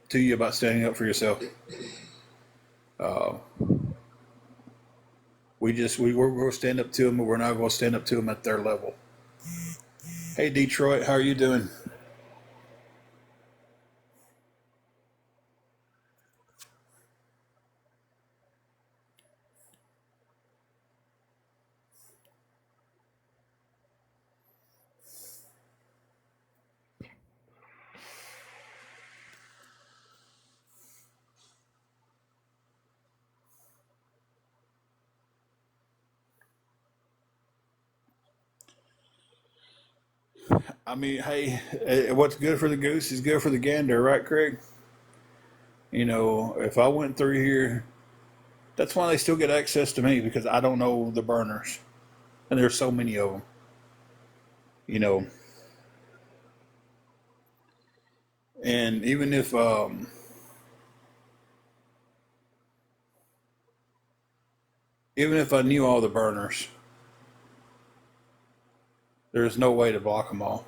to you about standing up for yourself. We're going to stand up to them, but we're not going to stand up to them at their level. Hey, Detroit, how are you doing? I mean, hey, what's good for the goose is good for the gander, right, Craig? You know, if I went through here, that's why they still get access to me, because I don't know the burners. And there's so many of them. You know, and even if I knew all the burners, there's no way to block them all.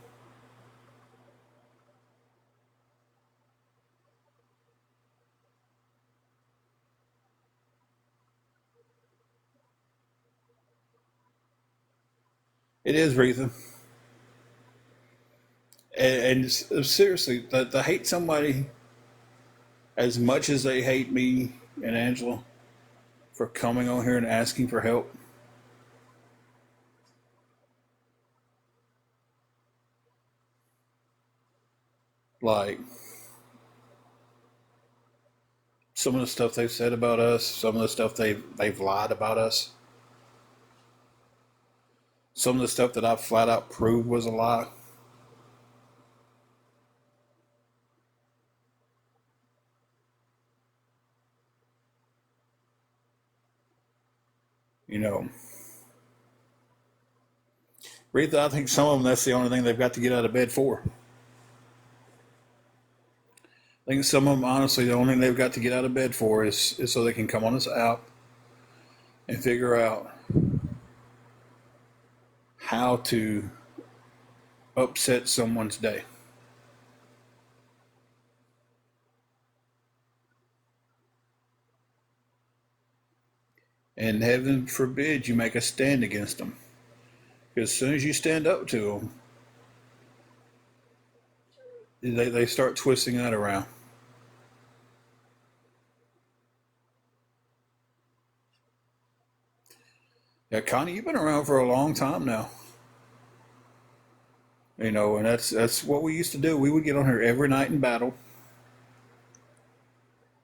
It is reason. And seriously, to hate somebody as much as they hate me and Angela for coming on here and asking for help, Like some of the stuff they've said about us, some of the stuff they've lied about us, some of the stuff that I've flat out proved was a lie. You know, really, I think some of them that's the only thing they've got to get out of bed for. I think some of them, honestly, the only thing they've got to get out of bed for is so they can come on this app and figure out how to upset someone's day. And heaven forbid you make a stand against them. Because as soon as you stand up to them, they start twisting that around. Yeah, Connie, you've been around for a long time now. You know, and that's what we used to do. We would get on here every night and battle.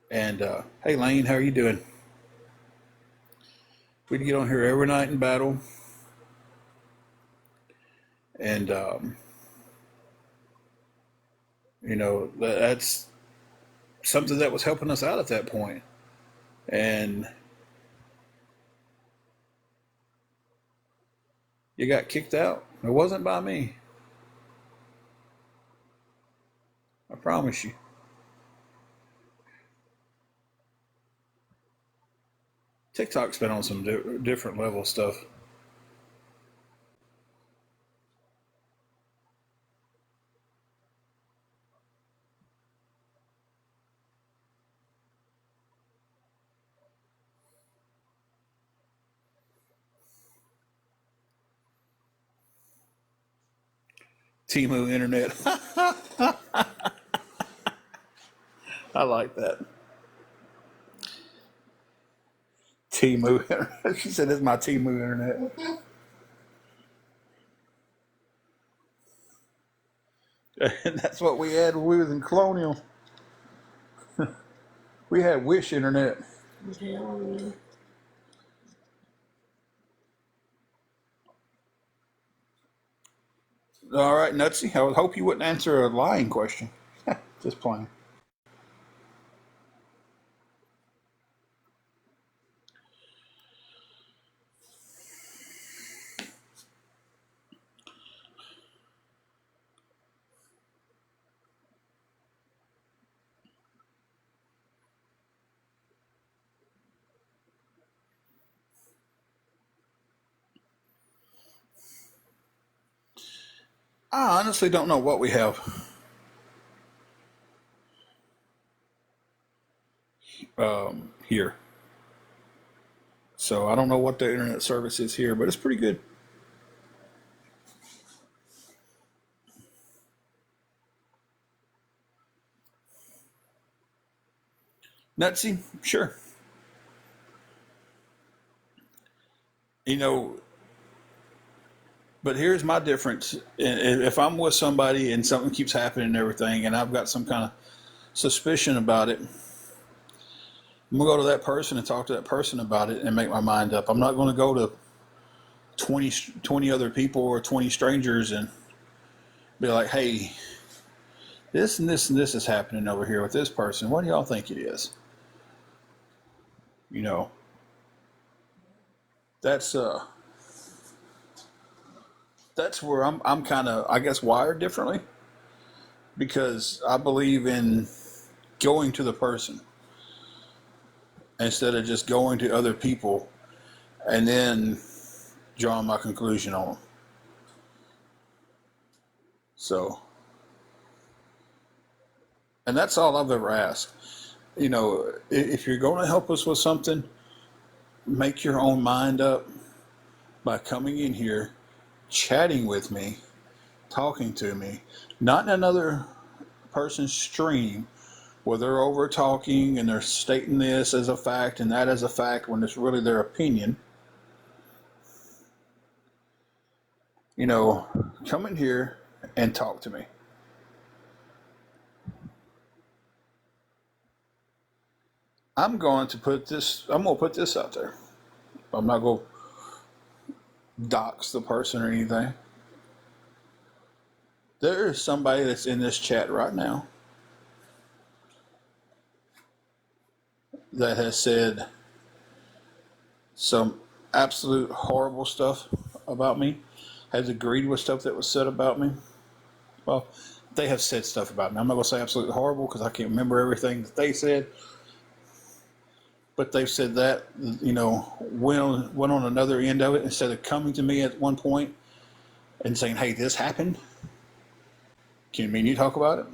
And hey, Lane, how are you doing? We'd get on here every night and battle. And you know, that's something that was helping us out at that point. And you got kicked out. It wasn't by me. I promise you. TikTok's been on some different level stuff. Timu Internet. I like that. Timu Internet. She said, "It's my Timu Internet." And that's what we had when we was in Colonial. We had Wish Internet. All right, Nutsy. I would hope you wouldn't answer a lying question. Just playing. I honestly don't know what we have here. So I don't know what the internet service is here, but it's pretty good. Nutsy, sure. You know, but here's my difference. If I'm with somebody and something keeps happening and everything, and I've got some kind of suspicion about it, I'm going to go to that person and talk to that person about it and make my mind up. I'm not going to go to 20 other people or 20 strangers and be like, hey, this and this and this is happening over here with this person. What do y'all think it is? You know, that's that's where I'm kind of, I guess, wired differently, because I believe in going to the person instead of just going to other people and then drawing my conclusion on them. So, and that's all I've ever asked. You know, if you're going to help us with something, make your own mind up by coming in here, chatting with me, talking to me, not in another person's stream where they're over talking and they're stating this as a fact and that as a fact when it's really their opinion. You know, come in here and talk to me. I'm going to put this out there. I'm not going to dox the person or anything. There is somebody that's in this chat right now that has said some absolute horrible stuff about me, has agreed with stuff that was said about me. Well, they have said stuff about me. I'm not going to say absolutely horrible because I can't remember everything that they said, but they've said that, went on another end of it instead of coming to me at one point and saying, hey, this happened. Can me and you talk about it?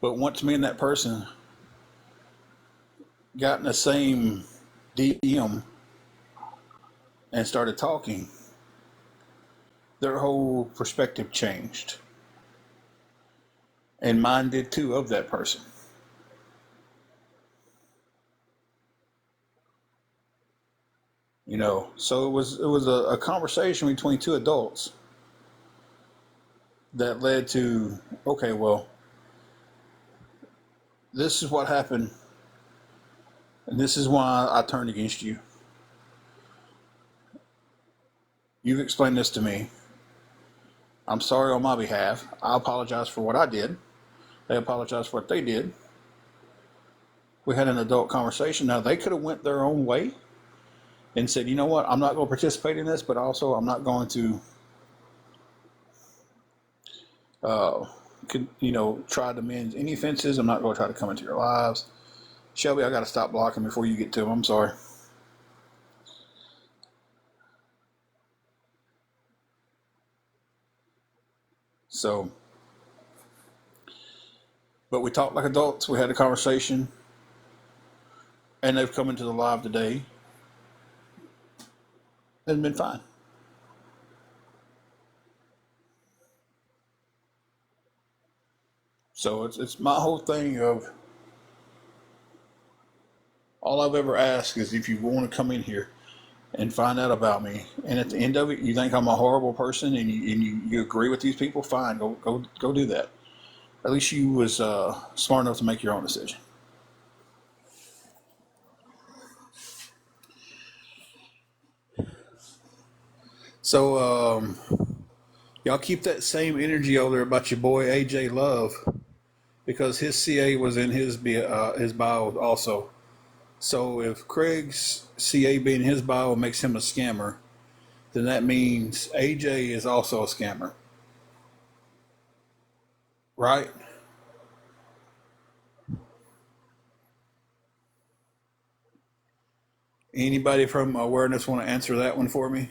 But once me and that person got in the same DM and started talking, their whole perspective changed. And mine did too, of that person. So it was a conversation between two adults that led to, okay, well, this is what happened, and this is why I turned against you. You've explained this to me. I'm sorry on my behalf. I apologize for what I did. They apologized for what they did. We had an adult conversation. Now, they could have went their own way and said, you know what, I'm not going to participate in this, but also I'm not going to, try to mend any offenses. I'm not going to try to come into your lives. Shelby, I got to stop blocking before you get to them. I'm sorry. So, but we talked like adults. We had a conversation, and they've come into the live today and been fine. So it's my whole thing of all I've ever asked is if you want to come in here and find out about me, and at the end of it, you think I'm a horrible person, and you agree with these people, fine, go do that. At least you was smart enough to make your own decision. So y'all keep that same energy over there about your boy AJ Love, because his CA was in his bio also. So if Craig's CA being his bio makes him a scammer, then that means AJ is also a scammer, right? Anybody from awareness want to answer that one for me?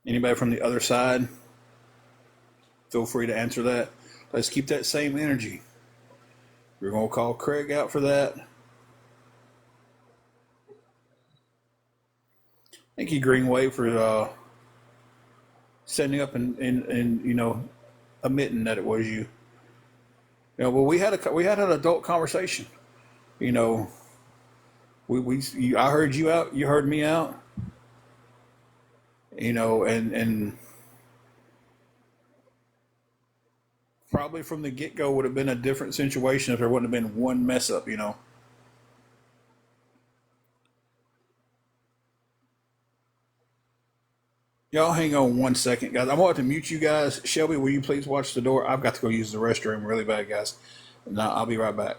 Anybody from the other side? Feel free to answer that. Let's keep that same energy. We're going to call Craig out for that. Thank you, Greenway, for standing up and admitting that it was you. Well, we had an adult conversation. You know, I heard you out, you heard me out. And probably from the get go would have been a different situation if there wouldn't have been one mess up. Y'all hang on 1 second, guys. I'm going to mute you guys. Shelby, will you please watch the door? I've got to go use the restroom really bad, guys. Now I'll be right back.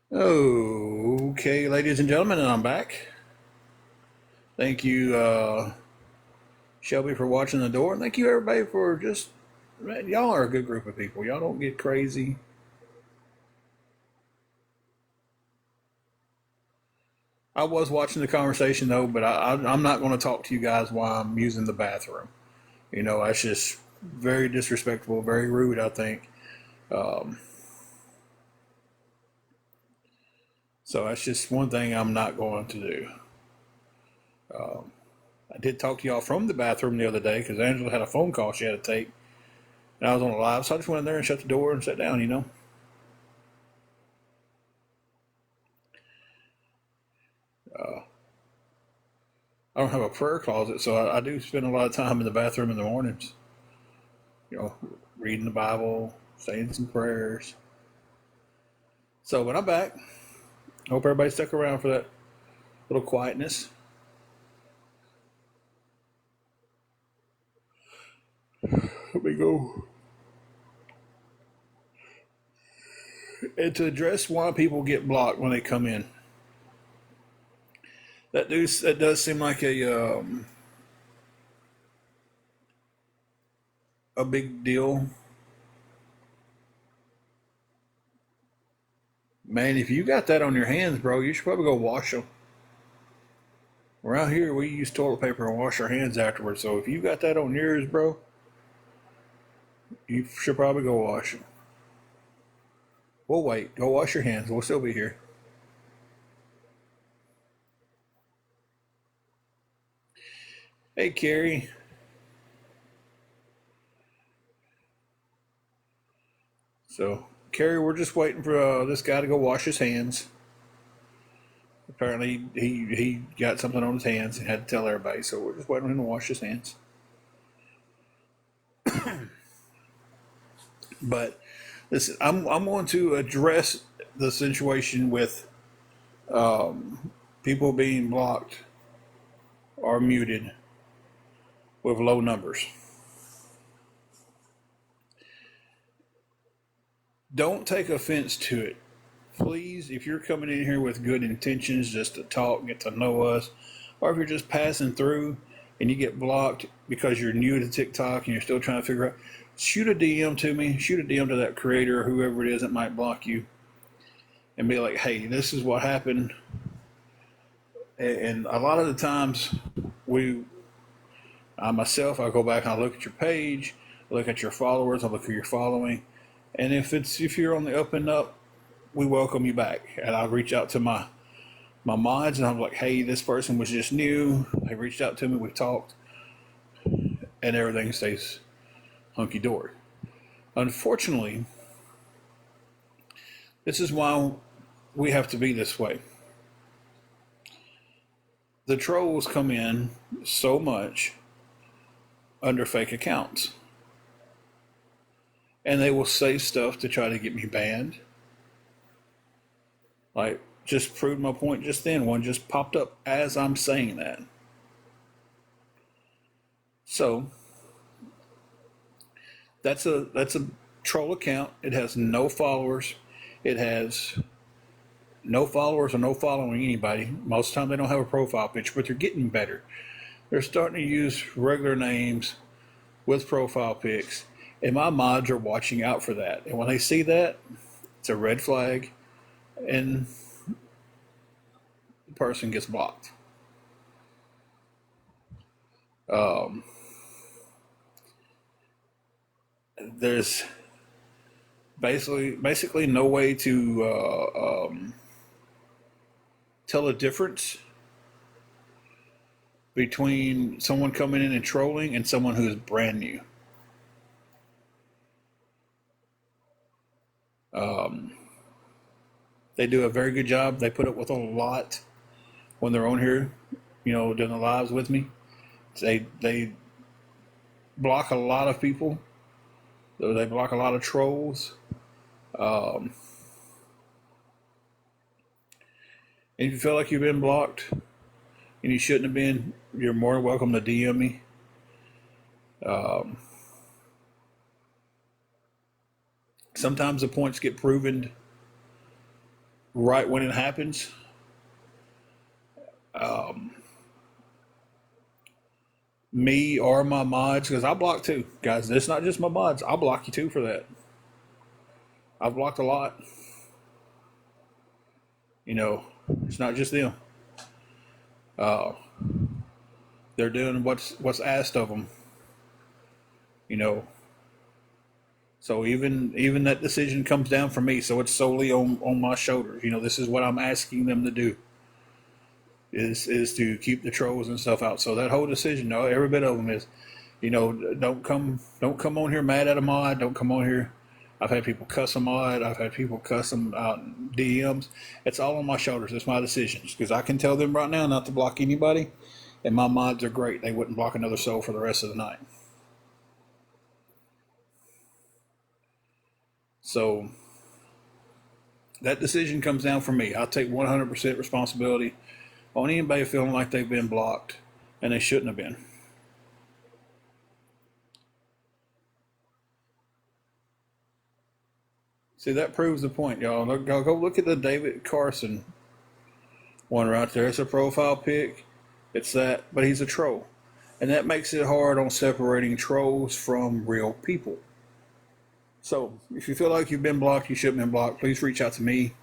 Okay, ladies and gentlemen, and I'm back. Thank you, Shelby, for watching the door. And thank you, everybody, for just, man, y'all are a good group of people. Y'all don't get crazy. I was watching the conversation, though, but I'm not going to talk to you guys while I'm using the bathroom. You know, that's just very disrespectful, very rude, I think. Um, so that's just one thing I'm not going to do. Um, I did talk to y'all from the bathroom the other day because Angela had a phone call she had to take. And I was on a live, so I just went in there and shut the door and sat down, you know. Uh, I don't have a prayer closet, so I do spend a lot of time in the bathroom in the mornings, you know, reading the Bible, saying some prayers. So when I'm back, I hope everybody stuck around for that little quietness. Let me go. And to address why people get blocked when they come in, that does seem like a big deal. Man, if you got that on your hands, bro, you should probably go wash them. Around here, we use toilet paper and wash our hands afterwards. So if you got that on yours, bro, you should probably go wash them. We'll wait. Go wash your hands. We'll still be here. Hey, Carrie. So, Carrie, we're just waiting for this guy to go wash his hands. Apparently, he got something on his hands and had to tell everybody. So we're just waiting on him to wash his hands. But listen, I'm going to address the situation with people being blocked or muted with low numbers. Don't take offense to it. Please, if you're coming in here with good intentions just to talk, get to know us, or if you're just passing through and you get blocked because you're new to TikTok and you're still trying to figure out, shoot a DM to me, shoot a DM to that creator or whoever it is that might block you, and be like, hey, this is what happened. And a lot of the times, I myself, I go back and I look at your page, I look at your followers, I look at your following, and if you're on the up and up, we welcome you back. And I'll reach out to my mods and I'm like, hey, this person was just new. They reached out to me, we talked, and everything stays hunky dory. Unfortunately, this is why we have to be this way. The trolls come in so much under fake accounts, and they will say stuff to try to get me banned. Like, just proved my point just then. One just popped up as I'm saying that. So that's a troll account. It has no followers. It has no followers or no following anybody. Most of the time they don't have a profile picture, but they're getting better. They're starting to use regular names with profile pics, and my mods are watching out for that. And when they see that, it's a red flag, and the person gets blocked. Um, there's basically no way to tell a difference between someone coming in and trolling and someone who is brand new. Um, they do a very good job. They put up with a lot when they're on here, you know, doing the lives with me. They block a lot of people. They block a lot of trolls. Um, and if you feel like you've been blocked and you shouldn't have been, you're more than welcome to DM me. Um, Sometimes the points get proven right when it happens. Um, Me or my mods, because I block too, guys. It's not just my mods. I'll block you too for that. I've blocked a lot. You know, it's not just them. Uh, they're doing what's asked of them. You know, so even that decision comes down from me. So it's solely on my shoulders. You know, this is what I'm asking them to do. Is to keep the trolls and stuff out. So that whole decision, no, every bit of them is, you know, don't come on here mad at a mod. Don't come on here. I've had people cuss a mod. I've had people cuss them out in DMs. It's all on my shoulders. It's my decisions because I can tell them right now not to block anybody, and my mods are great. They wouldn't block another soul for the rest of the night. So that decision comes down from me. I'll take 100% responsibility on anybody feeling like they've been blocked and they shouldn't have been. See, that proves the point, y'all. Go look at the David Carson one right there. It's a profile pic. It's that, but he's a troll. And that makes it hard on separating trolls from real people. So, if you feel like you've been blocked, you shouldn't have been blocked, please reach out to me.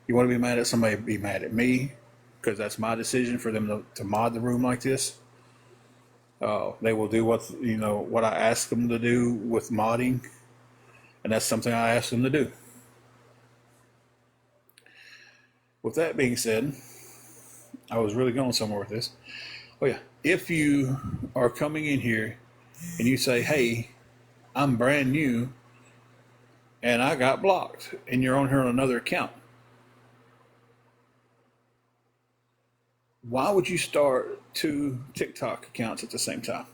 You want to be mad at somebody, be mad at me, because that's my decision for them to mod the room like this. They will do what I ask them to do with modding, and that's something I ask them to do. With that being said, I was really going somewhere with this. Oh yeah, if you are coming in here and you say, "Hey, I'm brand new and I got blocked," and you're on here on another account, why would you start 2 TikTok accounts at the same time?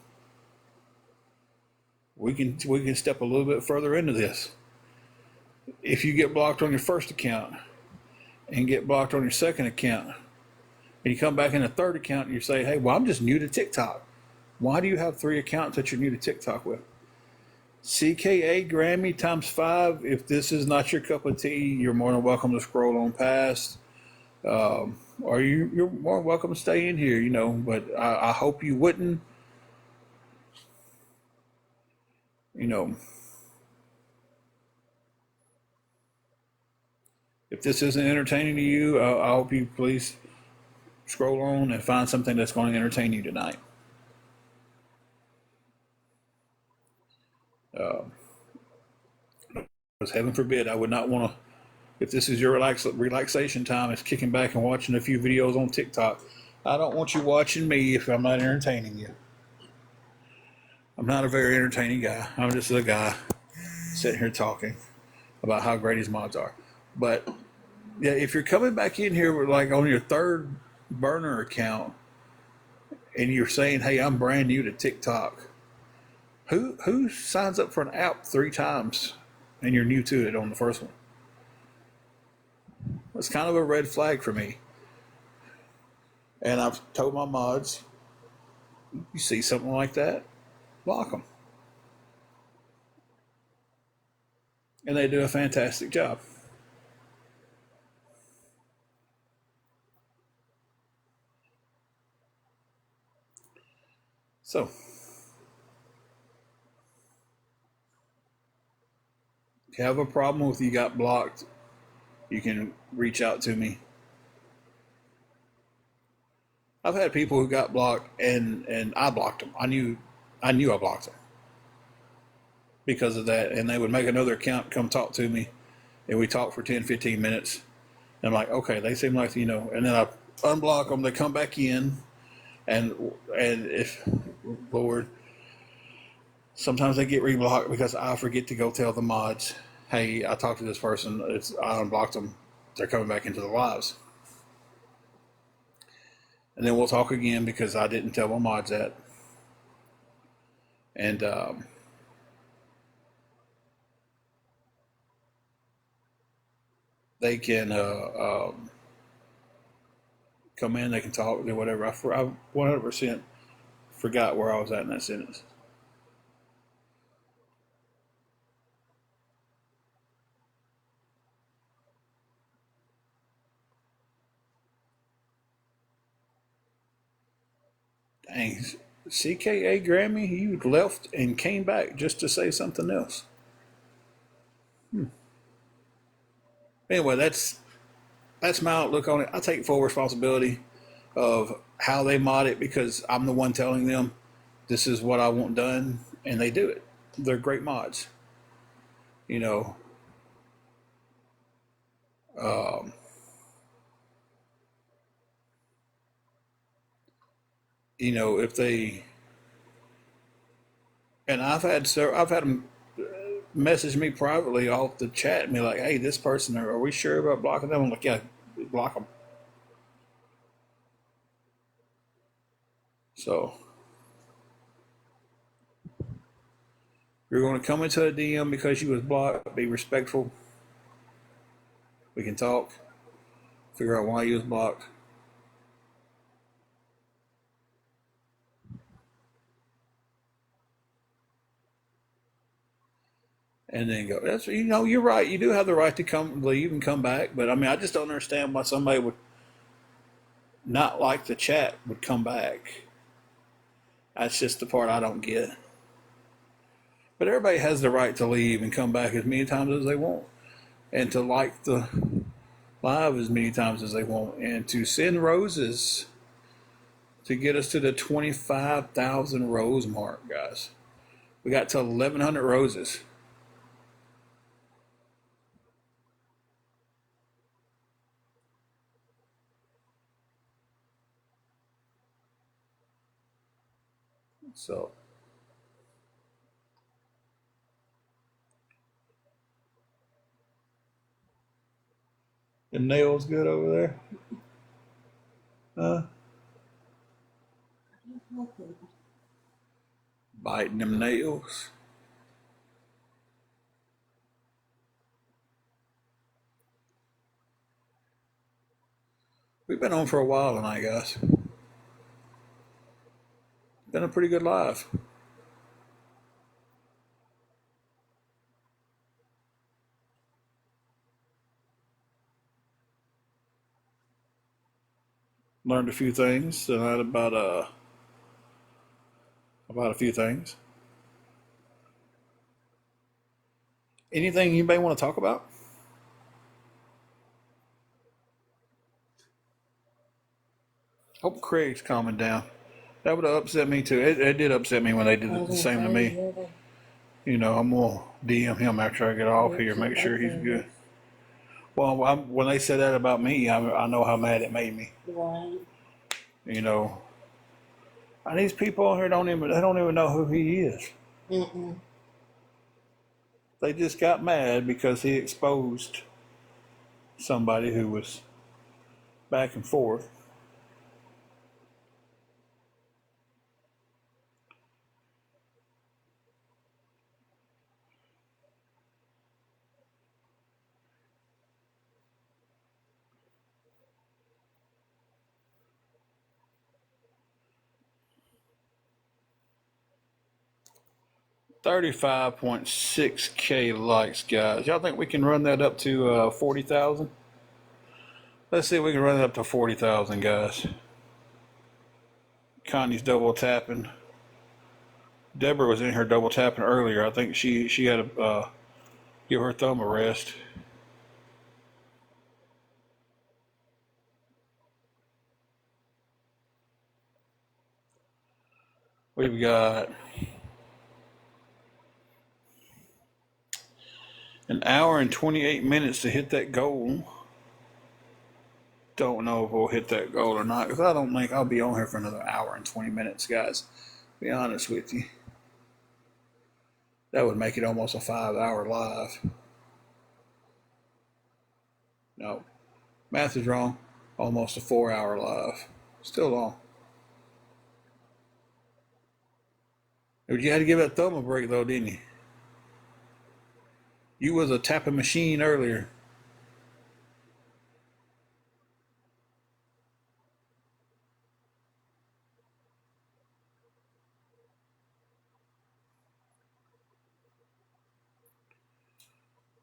We can step a little bit further into this. If you get blocked on your first account and get blocked on your second account, and you come back in a third account and you say, "Hey, well, I'm just new to TikTok." Why do you have 3 accounts that you're new to TikTok with? CKA Grammy times 5. If this is not your cup of tea, you're more than welcome to scroll on past. Or you're more than welcome to stay in here, but I hope you wouldn't, you know, if this isn't entertaining to you, I hope you please scroll on and find something that's going to entertain you tonight. Because heaven forbid, I would not want to. If this is your relaxation time, it's kicking back and watching a few videos on TikTok. I don't want you watching me if I'm not entertaining you. I'm not a very entertaining guy. I'm just a guy sitting here talking about how great his mods are. But yeah, if you're coming back in here with like on your third burner account and you're saying, "Hey, I'm brand new to TikTok," who signs up for an app 3 times and you're new to it on the first one? That's kind of a red flag for me. And I've told my mods, you see something like that, block them. And they do a fantastic job. So, if you have a problem with you got blocked, you can reach out to me. I've had people who got blocked and I blocked them. I knew I blocked them because of that, and they would make another account, come talk to me, and we talk for 10, 15 minutes. And I'm like, okay, they seem like, and then I unblock them, they come back in, and if, Lord, sometimes they get reblocked because I forget to go tell the mods, "Hey, I talked to this person, I unblocked them, they're coming back into the lives." And then we'll talk again because I didn't tell my mods that. And they can come in, they can talk, do whatever. I 100% forgot where I was at in that sentence. Dang, CKA Grammy, you left and came back just to say something else. Anyway, that's my outlook on it. I take full responsibility of how they mod it because I'm the one telling them this is what I want done, and they do it. They're great mods. You know, um, if they and I've had them message me privately off the chat and be like, "Hey, this person, are we sure about blocking them?" I'm like, "Yeah, block them." So you're going to come into a DM because you was blocked. Be respectful. We can talk. Figure out why you was blocked, and then go. That's you're right. You do have the right to come leave and come back. But I mean, I just don't understand why somebody would not like the chat would come back. That's just the part I don't get. But everybody has the right to leave and come back as many times as they want, and to like the live as many times as they want, and to send roses to get us to the 25,000 rose mark, guys. We got to 1,100 roses. So the nails good over there? Biting them nails. We've been on for a while tonight, guys. Been a pretty good live. Learned a few things tonight about a few things. Anything anybody want to talk about? Hope Craig's calming down. That would have upset me too. It did upset me when they did the same to me. I'm gonna DM him after I get off here, make sure he's good. Well, when they said that about me, I know how mad it made me. Right. You know, and these people on here don't even know who he is. Mm-mm. They just got mad because he exposed somebody who was back and forth. $35.6K likes, guys. Y'all think we can run that up to 40,000? Let's see if we can run it up to 40,000, guys. Connie's double tapping. Deborah was in here double tapping earlier. I think she had to give her thumb a rest. We've got an hour and 28 minutes to hit that goal. Don't know if we'll hit that goal or not, because I don't think I'll be on here for another hour and 20 minutes, guys. Be honest with you. That would make it almost a 5-hour live. No, math is wrong. Almost a 4-hour live. Still long. You had to give that thumb a break, though, didn't you? You was a tapping machine earlier.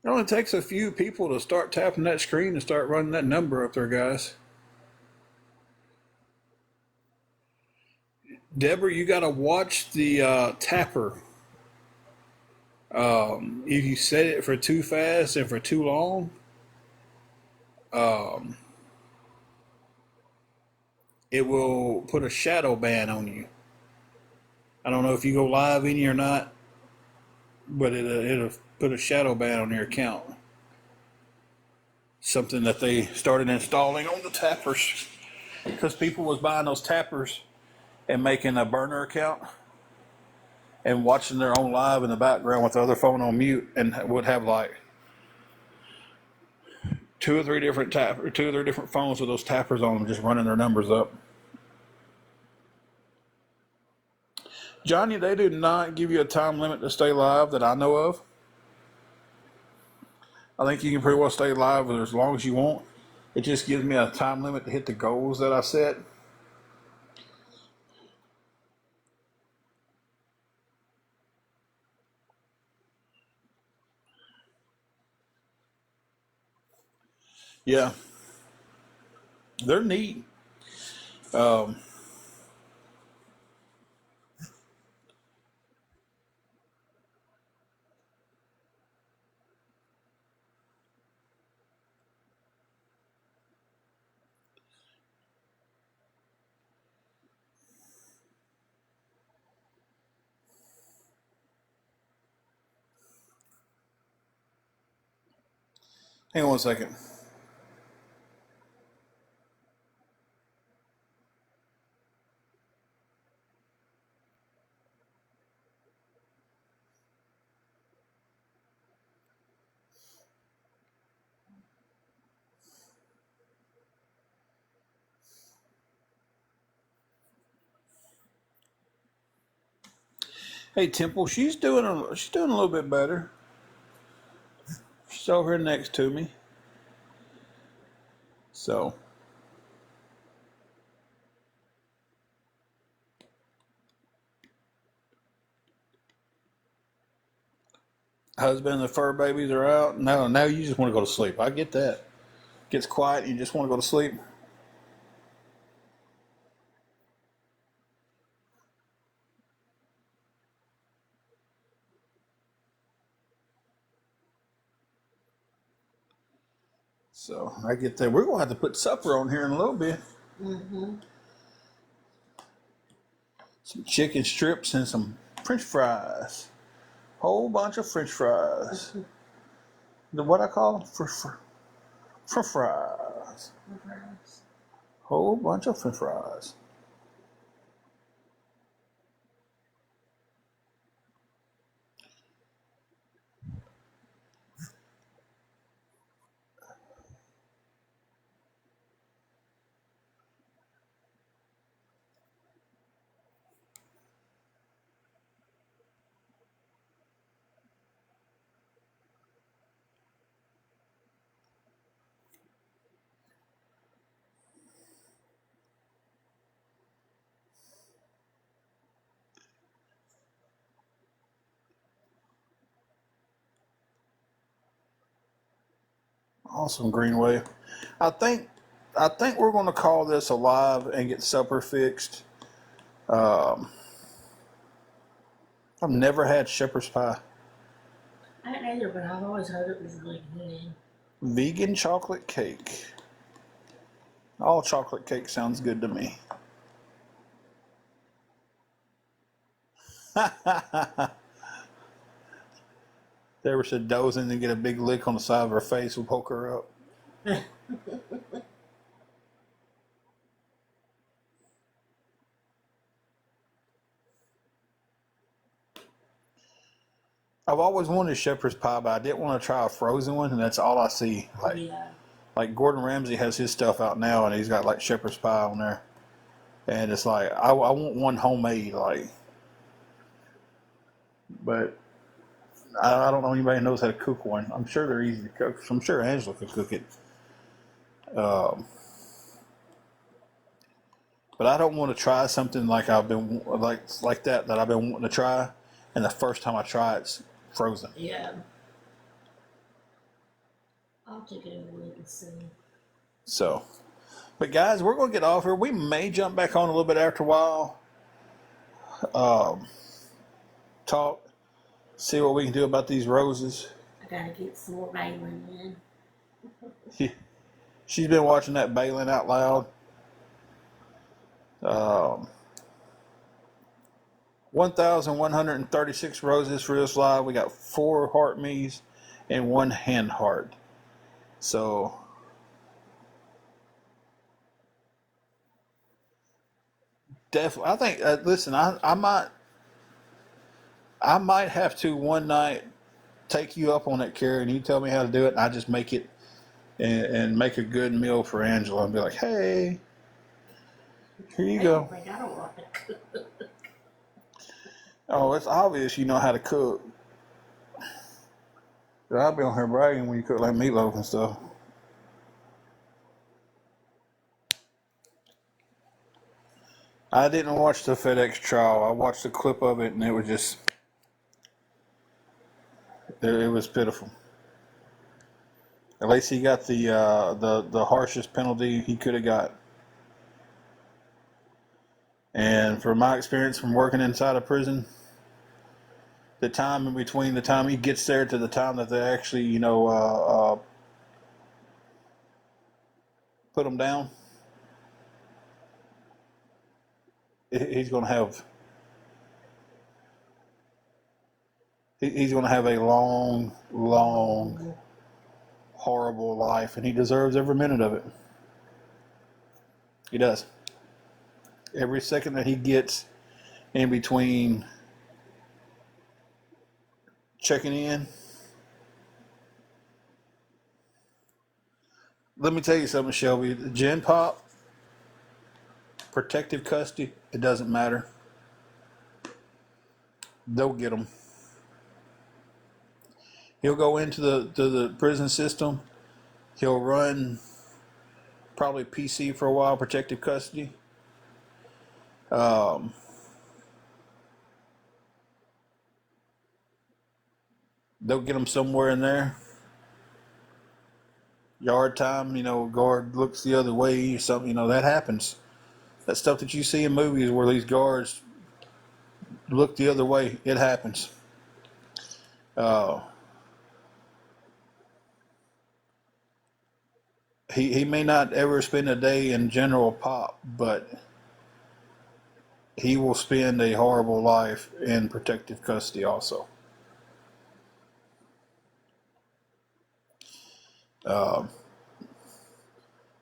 It only takes a few people to start tapping that screen and start running that number up there, guys. Deborah, you got to watch the tapper. If you set it for too fast and for too long, um, it will put a shadow ban on you. I don't know if you go live any or not, but it'll put a shadow ban on your account. Something that they started installing on the tappers because people was buying those tappers and making a burner account and watching their own live in the background with the other phone on mute, and would have like two or three different phones with those tappers on them, just running their numbers up. Johnny, they do not give you a time limit to stay live that I know of. I think you can pretty well stay live for as long as you want. It just gives me a time limit to hit the goals that I set. Yeah, they're neat. Um, Hang on one second. Hey, Temple, she's doing a little bit better. She's over here next to me. So, husband and the fur babies are out. No, now you just want to go to sleep. I get that. Gets quiet, you just want to go to sleep. So I get that. We're gonna have to put supper on here in a little bit. Mm-hmm. Some chicken strips and some French fries. Whole bunch of French fries. The what I call them? For fries. Whole bunch of French fries. Awesome, Greenway. I think I think we're gonna call this a live and get supper fixed. Um, I've never had shepherd's pie. I hadn't either, but I've always heard it was really good. Vegan chocolate cake. All chocolate cake sounds good to me. Ever said dozing and get a big lick on the side of her face will poke her up. I've always wanted shepherd's pie, but I didn't want to try a frozen one, and that's all I see. Yeah. Like Gordon Ramsay has his stuff out now, and he's got like shepherd's pie on there, and it's like I want one homemade, like, but I don't know anybody who knows how to cook one. I'm sure they're easy to cook. So I'm sure Angela could cook it. Um, but I don't want to try something like I've been like that I've been wanting to try, and the first time I try it's frozen. Yeah. I'll take it over and see. So, but guys, we're going to get off here. We may jump back on a little bit after a while. talk, see what we can do about these roses. I gotta get some more baling She's been watching that Baling out loud. 1,136 roses for this live. We got 4 heart me's and 1 hand heart. So definitely, I think. Listen, I might have to one night take you up on that, Carrie, and you tell me how to do it, and I just make it and make a good meal for Angela and be like, hey, here you go. I don't want to cook. Oh, it's obvious you know how to cook. I'll be on her bragging when you cook like meatloaf and stuff. I didn't watch the FedEx trial. I watched a clip of it, and it was just, it was pitiful. At least he got the harshest penalty he could have got. And from my experience from working inside a prison, the time in between the time he gets there to the time that they actually, put him down, he's going to have a long, long, horrible life, and he deserves every minute of it. He does. Every second that he gets in between checking in. Let me tell you something, Shelby. Gen Pop, protective custody, it doesn't matter. They'll get him. He'll go into the prison system. He'll run probably PC for a while, protective custody. They'll get him somewhere in there. Yard time, guard looks the other way or something, that happens. That stuff that you see in movies where these guards look the other way, it happens. He may not ever spend a day in general pop, but he will spend a horrible life in protective custody also.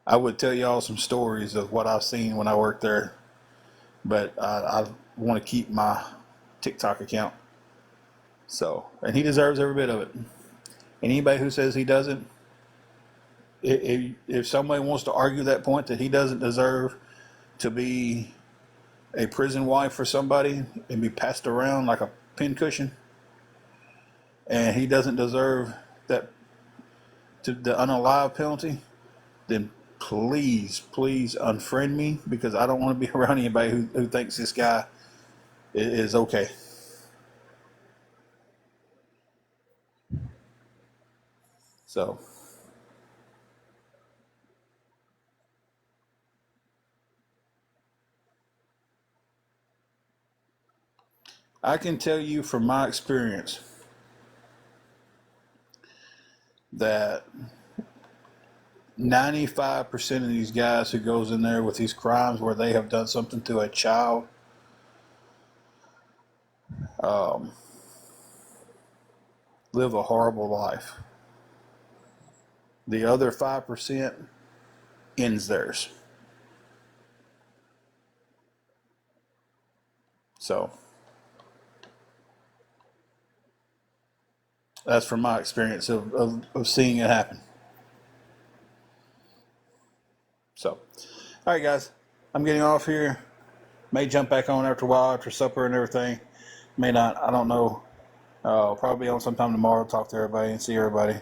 I would tell y'all some stories of what I've seen when I worked there, but I want to keep my TikTok account. So, and he deserves every bit of it. And anybody who says he doesn't, if somebody wants to argue that point that he doesn't deserve to be a prison wife for somebody and be passed around like a pincushion, and he doesn't deserve that to the unalive penalty, then please unfriend me, because I don't want to be around anybody who thinks this guy is okay. So I can tell you from my experience that 95% of these guys who goes in there with these crimes where they have done something to a child, live a horrible life. The other 5% ends theirs. So that's from my experience of seeing it happen. So, all right, guys, I'm getting off here. May jump back on after a while, after supper and everything. May not. I don't know. I'll probably be on sometime tomorrow, talk to everybody and see everybody.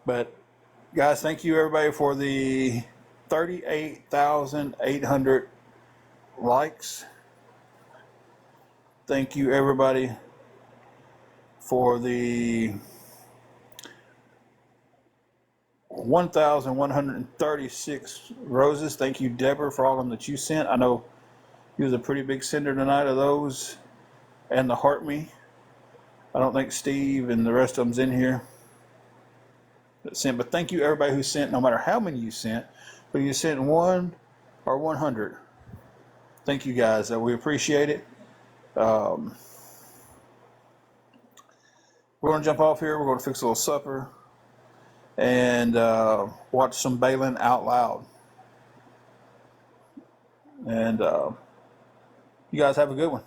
But guys, thank you everybody for the 38,800 likes. Thank you everybody for the 1,136 roses. Thank you, Deborah, for all of them that you sent. I know you was a pretty big sender tonight of those, and the heart me. I don't think Steve and the rest of them's in here that sent, but thank you everybody who sent, no matter how many you sent, but you sent 1 or 100. Thank you guys. We appreciate it. We're going to jump off here. We're going to fix a little supper and watch some Balin out loud. And you guys have a good one.